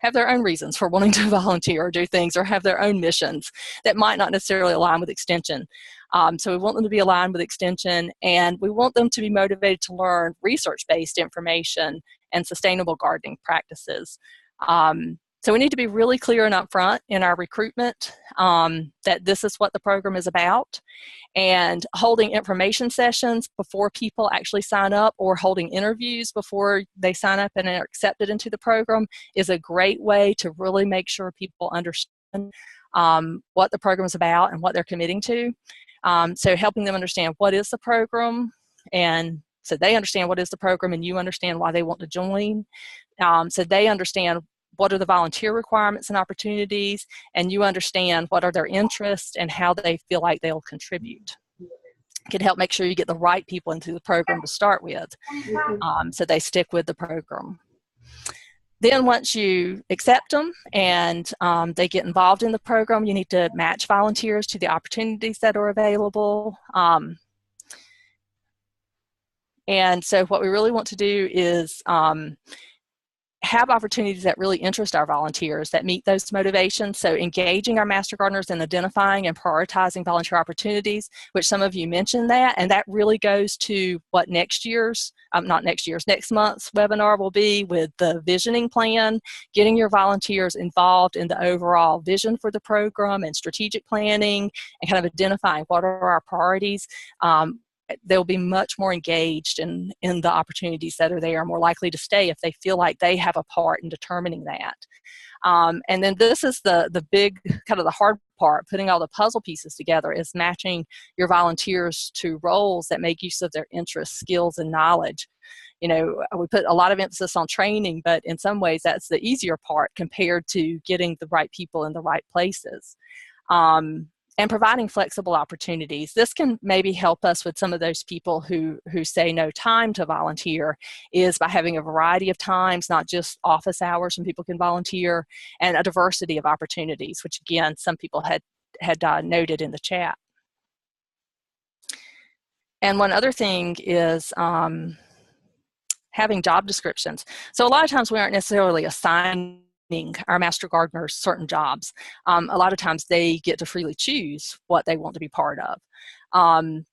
[SPEAKER 2] have their own reasons for wanting to volunteer or do things, or have their own missions that might not necessarily align with Extension. So we want them to be aligned with Extension, and we want them to be motivated to learn research-based information and sustainable gardening practices. So we need to be really clear and upfront in our recruitment that this is what the program is about, and holding information sessions before people actually sign up, or holding interviews before they sign up and are accepted into the program, is a great way to really make sure people understand what the program is about and what they're committing to. So helping them understand what is the program, and so they understand what is the program and you understand why they want to join. So they understand what are the volunteer requirements and opportunities, and you understand what are their interests and how they feel like they'll contribute. It can help make sure you get the right people into the program to start with, so they stick with the program. Then once you accept them and they get involved in the program, you need to match volunteers to the opportunities that are available. And so what we really want to do is have opportunities that really interest our volunteers that meet those motivations. So engaging our Master Gardeners in identifying and prioritizing volunteer opportunities, which some of you mentioned that, and that really goes to what next month's webinar will be with the visioning plan, getting your volunteers involved in the overall vision for the program and strategic planning and kind of identifying what are our priorities. They'll be much more engaged in the opportunities that are there, more likely to stay if they feel like they have a part in determining that. And then this is the big, kind of the hard part, putting all the puzzle pieces together, is matching your volunteers to roles that make use of their interests, skills, and knowledge. You know, we put a lot of emphasis on training, but in some ways that's the easier part compared to getting the right people in the right places. And providing flexible opportunities. This can maybe help us with some of those people who say no time to volunteer, is by having a variety of times, not just office hours when people can volunteer, and a diversity of opportunities, which again, some people had noted in the chat. And one other thing is having job descriptions. So a lot of times we aren't necessarily assigning our Master Gardeners certain jobs. A lot of times they get to freely choose what they want to be part of.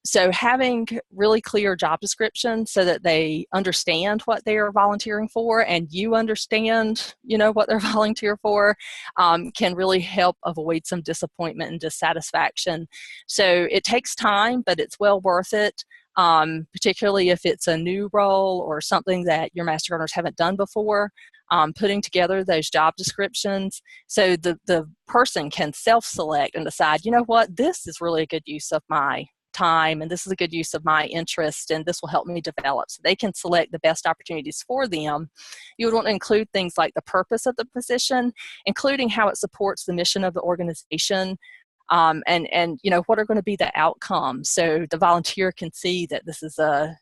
[SPEAKER 2] So having really clear job descriptions so that they understand what they are volunteering for, and you understand, you know, what they're volunteering for, can really help avoid some disappointment and dissatisfaction. So it takes time, but it's well worth it. Particularly if it's a new role or something that your Master Gardeners haven't done before, putting together those job descriptions so the person can self-select and decide, you know what, this is really a good use of my time, and this is a good use of my interest, and this will help me develop. So they can select the best opportunities for them. You would want to include things like the purpose of the position, including how it supports the mission of the organization, and you know, what are going to be the outcomes, so the volunteer can see that this is a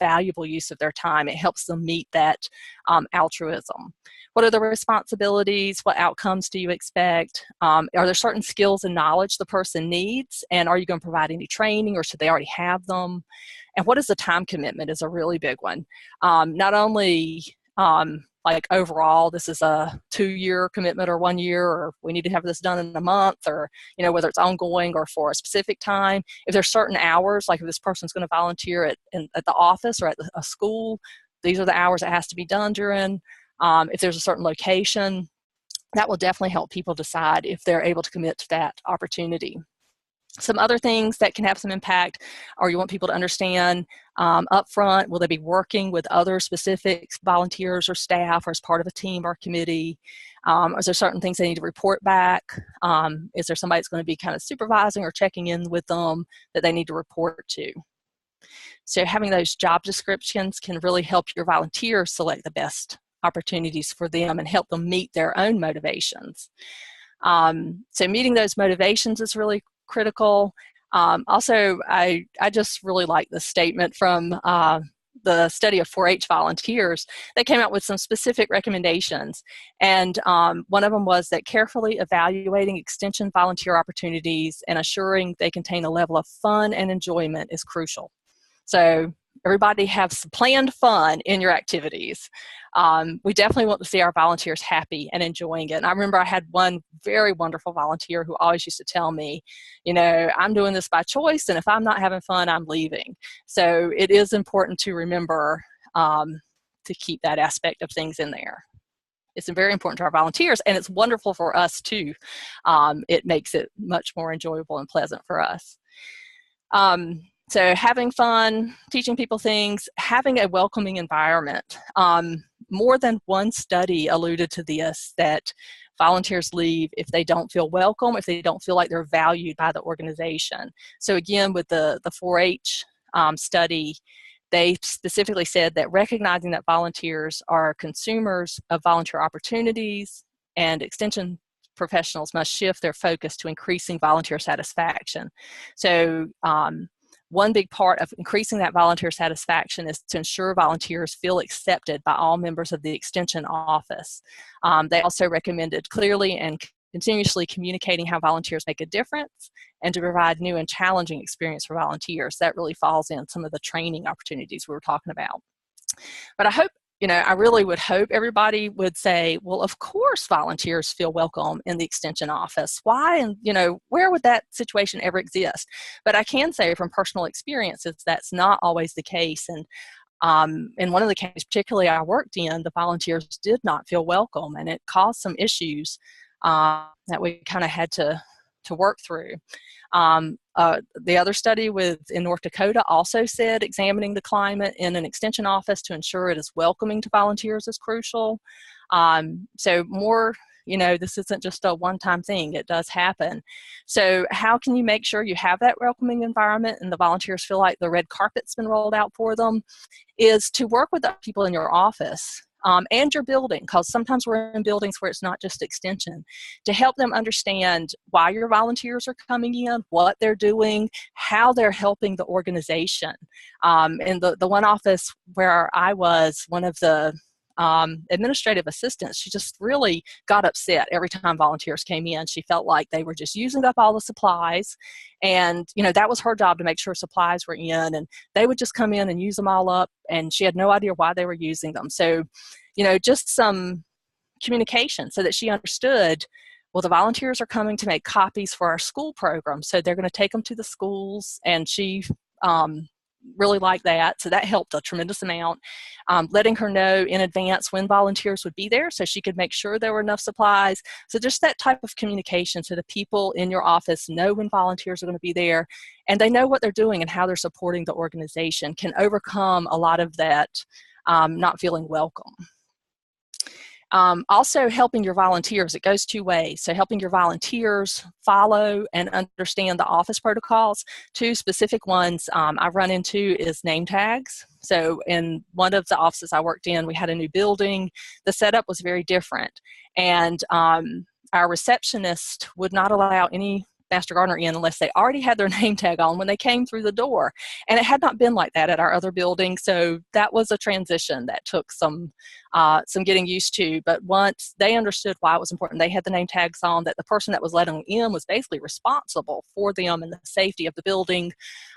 [SPEAKER 2] valuable use of their time. It helps them meet that altruism. What are the responsibilities? What outcomes do you expect? Are there certain skills and knowledge the person needs? And are you going to provide any training, or should they already have them? And what is the time commitment is a really big one. Not only like overall, this is a 2-year commitment or 1 year, or we need to have this done in a month, or, you know, whether it's ongoing or for a specific time. If there's certain hours, like if this person's going to volunteer at the office or at a school, these are the hours it has to be done during. If there's a certain location, that will definitely help people decide if they're able to commit to that opportunity. Some other things that can have some impact are you want people to understand up front, will they be working with other specific volunteers or staff, or as part of a team or committee? Is there certain things they need to report back? Is there somebody that's going to be kind of supervising or checking in with them that they need to report to? So having those job descriptions can really help your volunteers select the best opportunities for them and help them meet their own motivations. So meeting those motivations is really critical. Also, I just really like the statement from the study of 4-H volunteers. They came out with some specific recommendations, and one of them was that carefully evaluating extension volunteer opportunities and assuring they contain a level of fun and enjoyment is crucial. So everybody have some planned fun in your activities. We definitely want to see our volunteers happy and enjoying it. And I remember I had one very wonderful volunteer who always used to tell me, you know, I'm doing this by choice, and if I'm not having fun, I'm leaving. So it is important to remember to keep that aspect of things in there. It's very important to our volunteers, and it's wonderful for us too. It makes it much more enjoyable and pleasant for us. So having fun, teaching people things, having a welcoming environment. More than one study alluded to this, that volunteers leave if they don't feel welcome, if they don't feel like they're valued by the organization. So again, with the 4-H study, they specifically said that recognizing that volunteers are consumers of volunteer opportunities, and extension professionals must shift their focus to increasing volunteer satisfaction. So one big part of increasing that volunteer satisfaction is to ensure volunteers feel accepted by all members of the Extension office. They also recommended clearly and continuously communicating how volunteers make a difference, and to provide new and challenging experience for volunteers. That really falls in some of the training opportunities we were talking about. But I hope I really would hope everybody would say, well, of course volunteers feel welcome in the extension office. Why? And, where would that situation ever exist? But I can say from personal experiences, that's not always the case. And in one of the cases, particularly I worked in, the volunteers did not feel welcome, and it caused some issues that we kind of had to work through. The other study in North Dakota also said examining the climate in an extension office to ensure it is welcoming to volunteers is crucial. So more, this isn't just a one-time thing. It does happen. So how can you make sure you have that welcoming environment and the volunteers feel like the red carpet's been rolled out for them? Is to work with the people in your office and your building, because sometimes we're in buildings where it's not just extension, to help them understand why your volunteers are coming in, what they're doing, how they're helping the organization. In the one office where I was, one of the administrative assistants, she just really got upset every time volunteers came in. She felt like they were just using up all the supplies, and that was her job, to make sure supplies were in, and they would just come in and use them all up, and she had no idea why they were using them. So just some communication so that she understood, well, the volunteers are coming to make copies for our school program, so they're going to take them to the schools, and she really liked that. So that helped a tremendous amount. Letting her know in advance when volunteers would be there so she could make sure there were enough supplies. So just that type of communication, so the people in your office know when volunteers are going to be there, and they know what they're doing and how they're supporting the organization, can overcome a lot of that not feeling welcome. Also helping your volunteers, it goes two ways. So helping your volunteers follow and understand the office protocols. Two specific ones I've run into is name tags. So in one of the offices I worked in, we had a new building. The setup was very different. And our receptionist would not allow any Master Gardener in unless they already had their name tag on when they came through the door. And it had not been like that at our other building. So that was a transition that took some getting used to. But once they understood why it was important, they had the name tags on, that the person that was letting them in was basically responsible for them and the safety of the building.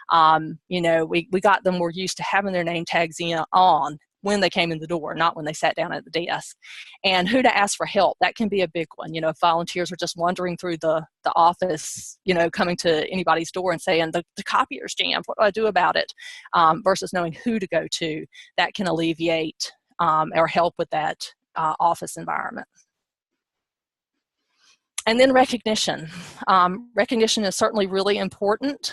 [SPEAKER 2] We got them more used to having their name tags on when they came in the door, not when they sat down at the desk. And who to ask for help, that can be a big one. If volunteers are just wandering through the office, coming to anybody's door and saying, the copier's jammed, what do I do about it? Versus knowing who to go to, that can alleviate or help with that office environment. And then recognition. Recognition is certainly really important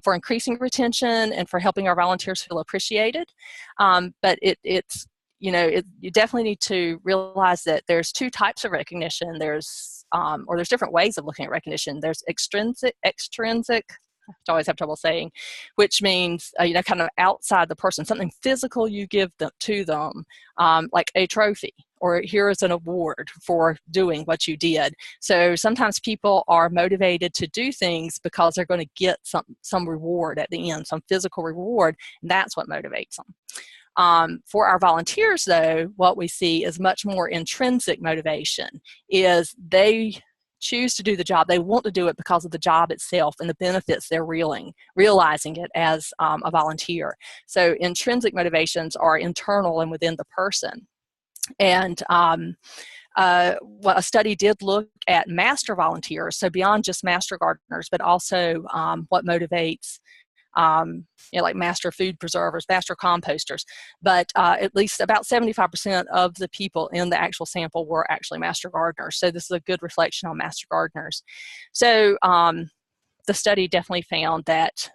[SPEAKER 2] for increasing retention and for helping our volunteers feel appreciated. But you definitely need to realize that there's two types of recognition. There's different ways of looking at recognition. There's extrinsic, I always have trouble saying, which means, kind of outside the person, something physical you give to them, like a trophy, or here is an award for doing what you did. So sometimes people are motivated to do things because they're going to get some reward at the end, some physical reward, and that's what motivates them. For our volunteers, though, what we see is much more intrinsic motivation, is they choose to do the job. They want to do it because of the job itself and the benefits they're realizing it as a volunteer. So intrinsic motivations are internal and within the person. And a study did look at master volunteers, so beyond just master gardeners, but also what motivates like master food preservers, master composters. But at least about 75% of the people in the actual sample were actually master gardeners. So this is a good reflection on master gardeners. So the study definitely found that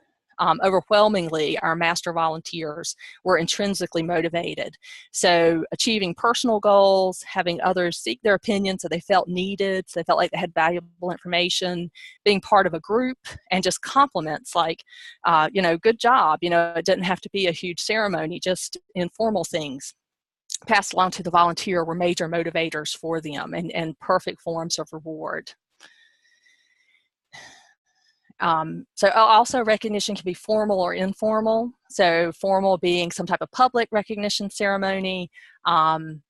[SPEAKER 2] overwhelmingly, our master volunteers were intrinsically motivated. So achieving personal goals, having others seek their opinion so they felt needed, so they felt like they had valuable information, being part of a group, and just compliments like, good job. It didn't have to be a huge ceremony, just informal things passed along to the volunteer were major motivators for them and perfect forms of reward. So also recognition can be formal or informal. So formal being some type of public recognition ceremony, something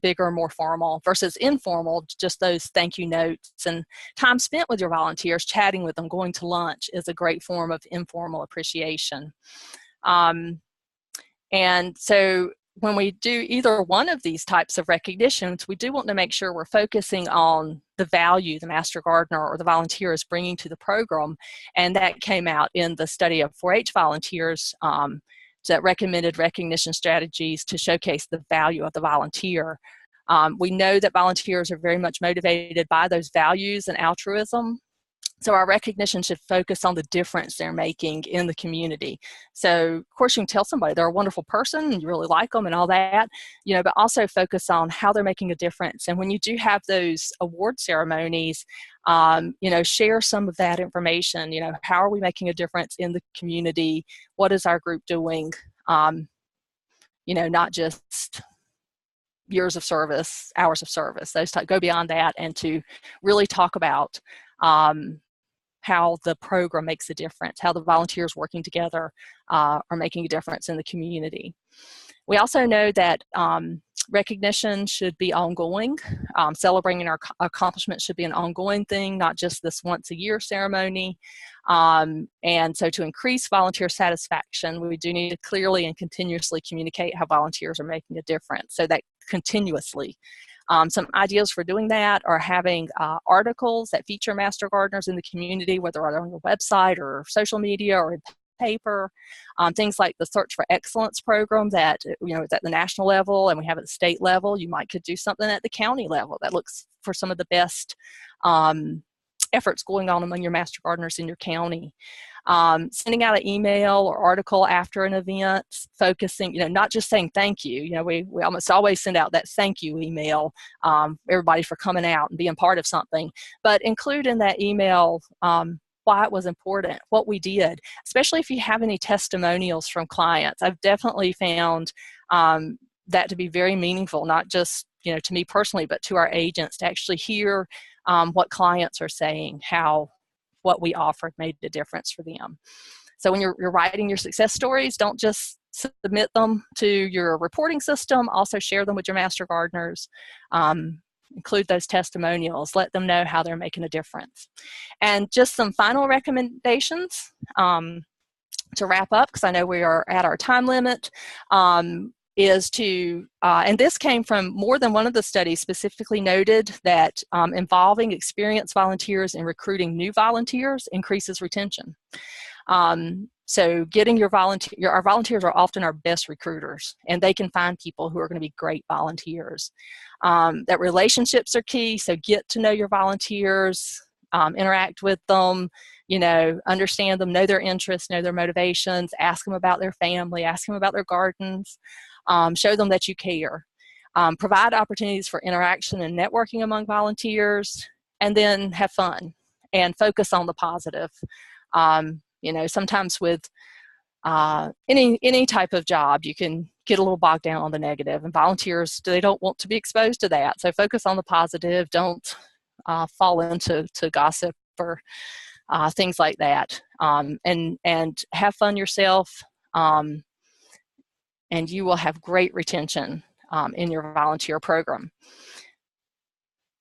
[SPEAKER 2] bigger, more formal, versus informal, just those thank you notes and time spent with your volunteers, chatting with them, going to lunch is a great form of informal appreciation. And so when we do either one of these types of recognitions, we do want to make sure we're focusing on the value the Master Gardener or the volunteer is bringing to the program. And that came out in the study of 4-H volunteers that recommended recognition strategies to showcase the value of the volunteer. We know that volunteers are very much motivated by those values and altruism. So our recognition should focus on the difference they're making in the community. So of course you can tell somebody they're a wonderful person and you really like them and all that, you know, but also focus on how they're making a difference. And when you do have those award ceremonies, you know, share some of that information. You know, how are we making a difference in the community? What is our group doing? You know, not just years of service, hours of service, those go beyond that, and to really talk about how the program makes a difference, how the volunteers working together are making a difference in the community. We also know that recognition should be ongoing. Celebrating our accomplishments should be an ongoing thing, not just this once a year ceremony. And so to increase volunteer satisfaction, we do need to clearly and continuously communicate how volunteers are making a difference, so that continuously. Some ideas for doing that are having articles that feature Master Gardeners in the community, whether they're on your website or social media or in paper. Things like the Search for Excellence program that, you know, is at the national level, and we have at the state level. You might could do something at the county level that looks for some of the best efforts going on among your Master Gardeners in your county. Sending out an email or article after an event, focusing, you know, not just saying thank you. You know, we almost always send out that thank you email, everybody for coming out and being part of something, but include in that email why it was important, what we did, especially if you have any testimonials from clients. I've definitely found that to be very meaningful, not just, you know, to me personally, but to our agents, to actually hear what clients are saying, how what we offered made a difference for them. So when you're writing your success stories, don't just submit them to your reporting system, also share them with your Master Gardeners. Include those testimonials, let them know how they're making a difference. And just some final recommendations to wrap up, because I know we are at our time limit, is to, and this came from more than one of the studies, specifically noted that involving experienced volunteers in recruiting new volunteers increases retention. So getting our volunteers are often our best recruiters, and they can find people who are going to be great volunteers. That relationships are key, so get to know your volunteers, interact with them, you know, understand them, know their interests, know their motivations, ask them about their family, ask them about their gardens, show them that you care. Provide opportunities for interaction and networking among volunteers, and then have fun and focus on the positive. You know, sometimes with any type of job, you can get a little bogged down on the negative, and volunteers, they don't want to be exposed to that. So focus on the positive. Don't fall into gossip or things like that. And have fun yourself, and you will have great retention in your volunteer program.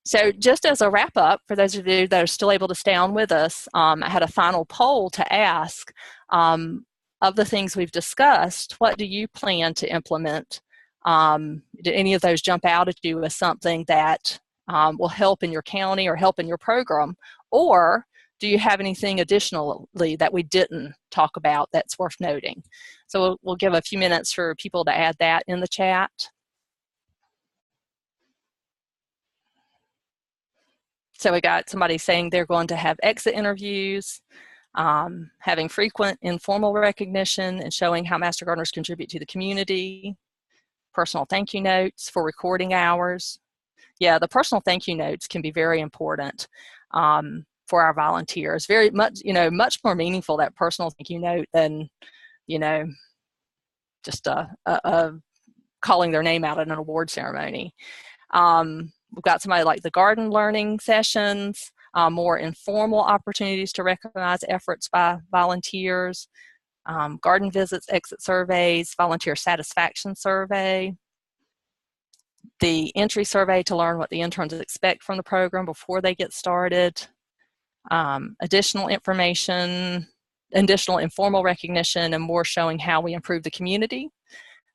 [SPEAKER 2] So just as a wrap up, for those of you that are still able to stay on with us, I had a final poll to ask, of the things we've discussed, what do you plan to implement? Did any of those jump out at you as something that will help in your county or help in your program? Or do you have anything additionally that we didn't talk about that's worth noting? So we'll give a few minutes for people to add that in the chat. So we got somebody saying they're going to have exit interviews, having frequent informal recognition and showing how Master Gardeners contribute to the community, personal thank you notes for recording hours. Yeah, the personal thank you notes can be very important for our volunteers. Very much, you know, much more meaningful, that personal thank you note, than, you know, just calling their name out at an award ceremony. We've got somebody like the garden learning sessions, more informal opportunities to recognize efforts by volunteers, garden visits, exit surveys, volunteer satisfaction survey, the entry survey to learn what the interns expect from the program before they get started, additional information, additional informal recognition, and more showing how we improve the community.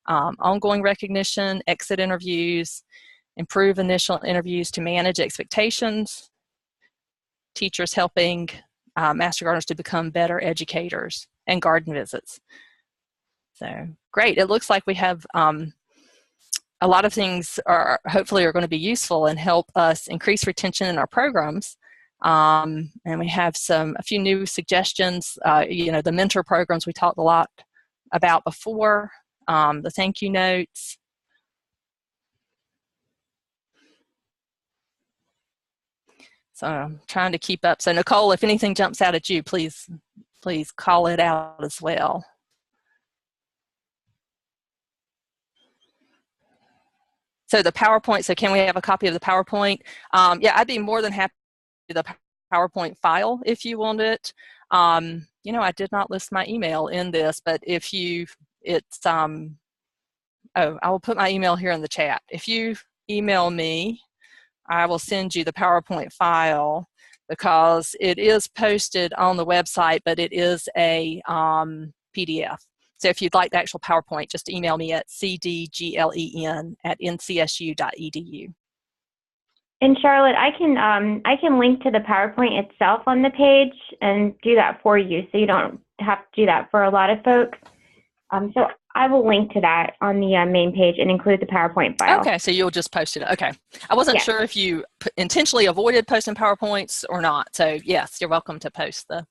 [SPEAKER 2] ongoing recognition, exit interviews, improve initial interviews to manage expectations, teachers helping master gardeners to become better educators, and garden visits. So great. It looks like we have a lot of things hopefully are going to be useful and help us increase retention in our programs. And we have a few new suggestions. The mentor programs we talked a lot about before, the thank you notes. So I'm trying to keep up. So Nicole, if anything jumps out at you, please call it out as well. So the PowerPoint, so can we have a copy of the PowerPoint? Yeah, I'd be more than happy to the PowerPoint file if you want it. I did not list my email in this, but if I will put my email here in the chat. If you email me, I will send you the PowerPoint file because it is posted on the website, but it is a PDF. So if you'd like the actual PowerPoint, just email me at cdglen@ncsu.edu.
[SPEAKER 1] And Charlotte, I can link to the PowerPoint itself on the page and do that for you, so you don't have to do that for a lot of folks. So I will link to that on the main page and include the PowerPoint file.
[SPEAKER 2] Okay, so you'll just post it. Okay. I wasn't sure if you intentionally avoided posting PowerPoints or not. So yes, you're welcome to post the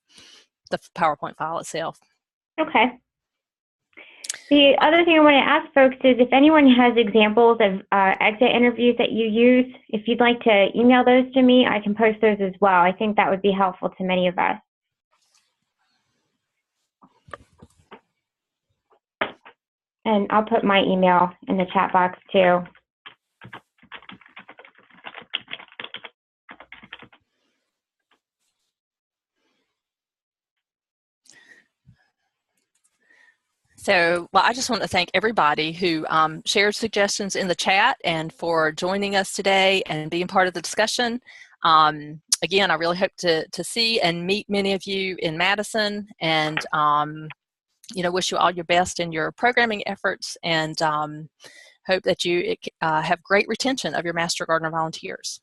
[SPEAKER 2] PowerPoint file itself.
[SPEAKER 1] Okay. The other thing I want to ask folks is if anyone has examples of exit interviews that you use, if you'd like to email those to me, I can post those as well. I think that would be helpful to many of us. And I'll put my email in the chat box too.
[SPEAKER 2] So, well, I just want to thank everybody who shared suggestions in the chat and for joining us today and being part of the discussion. Again, I really hope to see and meet many of you in Madison, and wish you all your best in your programming efforts, and hope that you have great retention of your Master Gardener volunteers.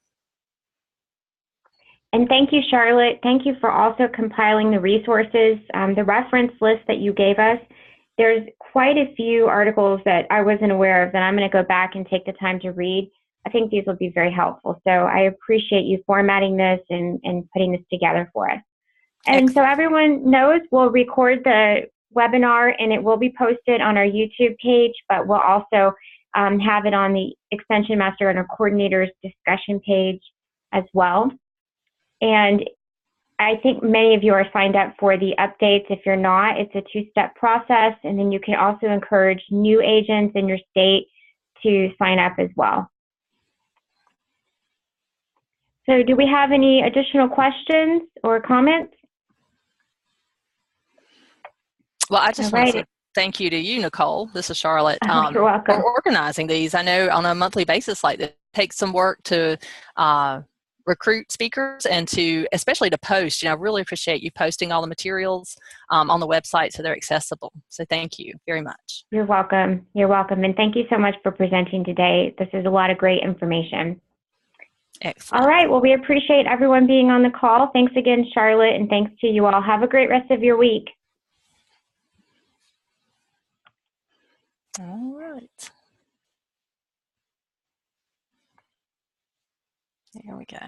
[SPEAKER 1] And thank you, Charlotte. Thank you for also compiling the resources, the reference list that you gave us. There's quite a few articles that I wasn't aware of that I'm going to go back and take the time to read. I think these will be very helpful. So I appreciate you formatting this and putting this together for us. And Excellent. So everyone knows we'll record the webinar and it will be posted on our YouTube page, but we'll also have it on the Extension Master Gardener Coordinators discussion page as well. And I think many of you are signed up for the updates. If you're not, it's a two-step process, and then you can also encourage new agents in your state to sign up as well. So do we have any additional questions or comments?
[SPEAKER 2] Well, I just want to say thank you to you, Nicole. This is Charlotte.
[SPEAKER 1] You're welcome.
[SPEAKER 2] For organizing these. I know on a monthly basis like this, it takes some work to recruit speakers and especially to post. I really appreciate you posting all the materials on the website so they're accessible. So thank you very much.
[SPEAKER 1] You're welcome. You're welcome. And thank you so much for presenting today. This is a lot of great information.
[SPEAKER 2] Excellent.
[SPEAKER 1] All right. Well, we appreciate everyone being on the call. Thanks again, Charlotte, and thanks to you all. Have a great rest of your week.
[SPEAKER 2] All right. There we go.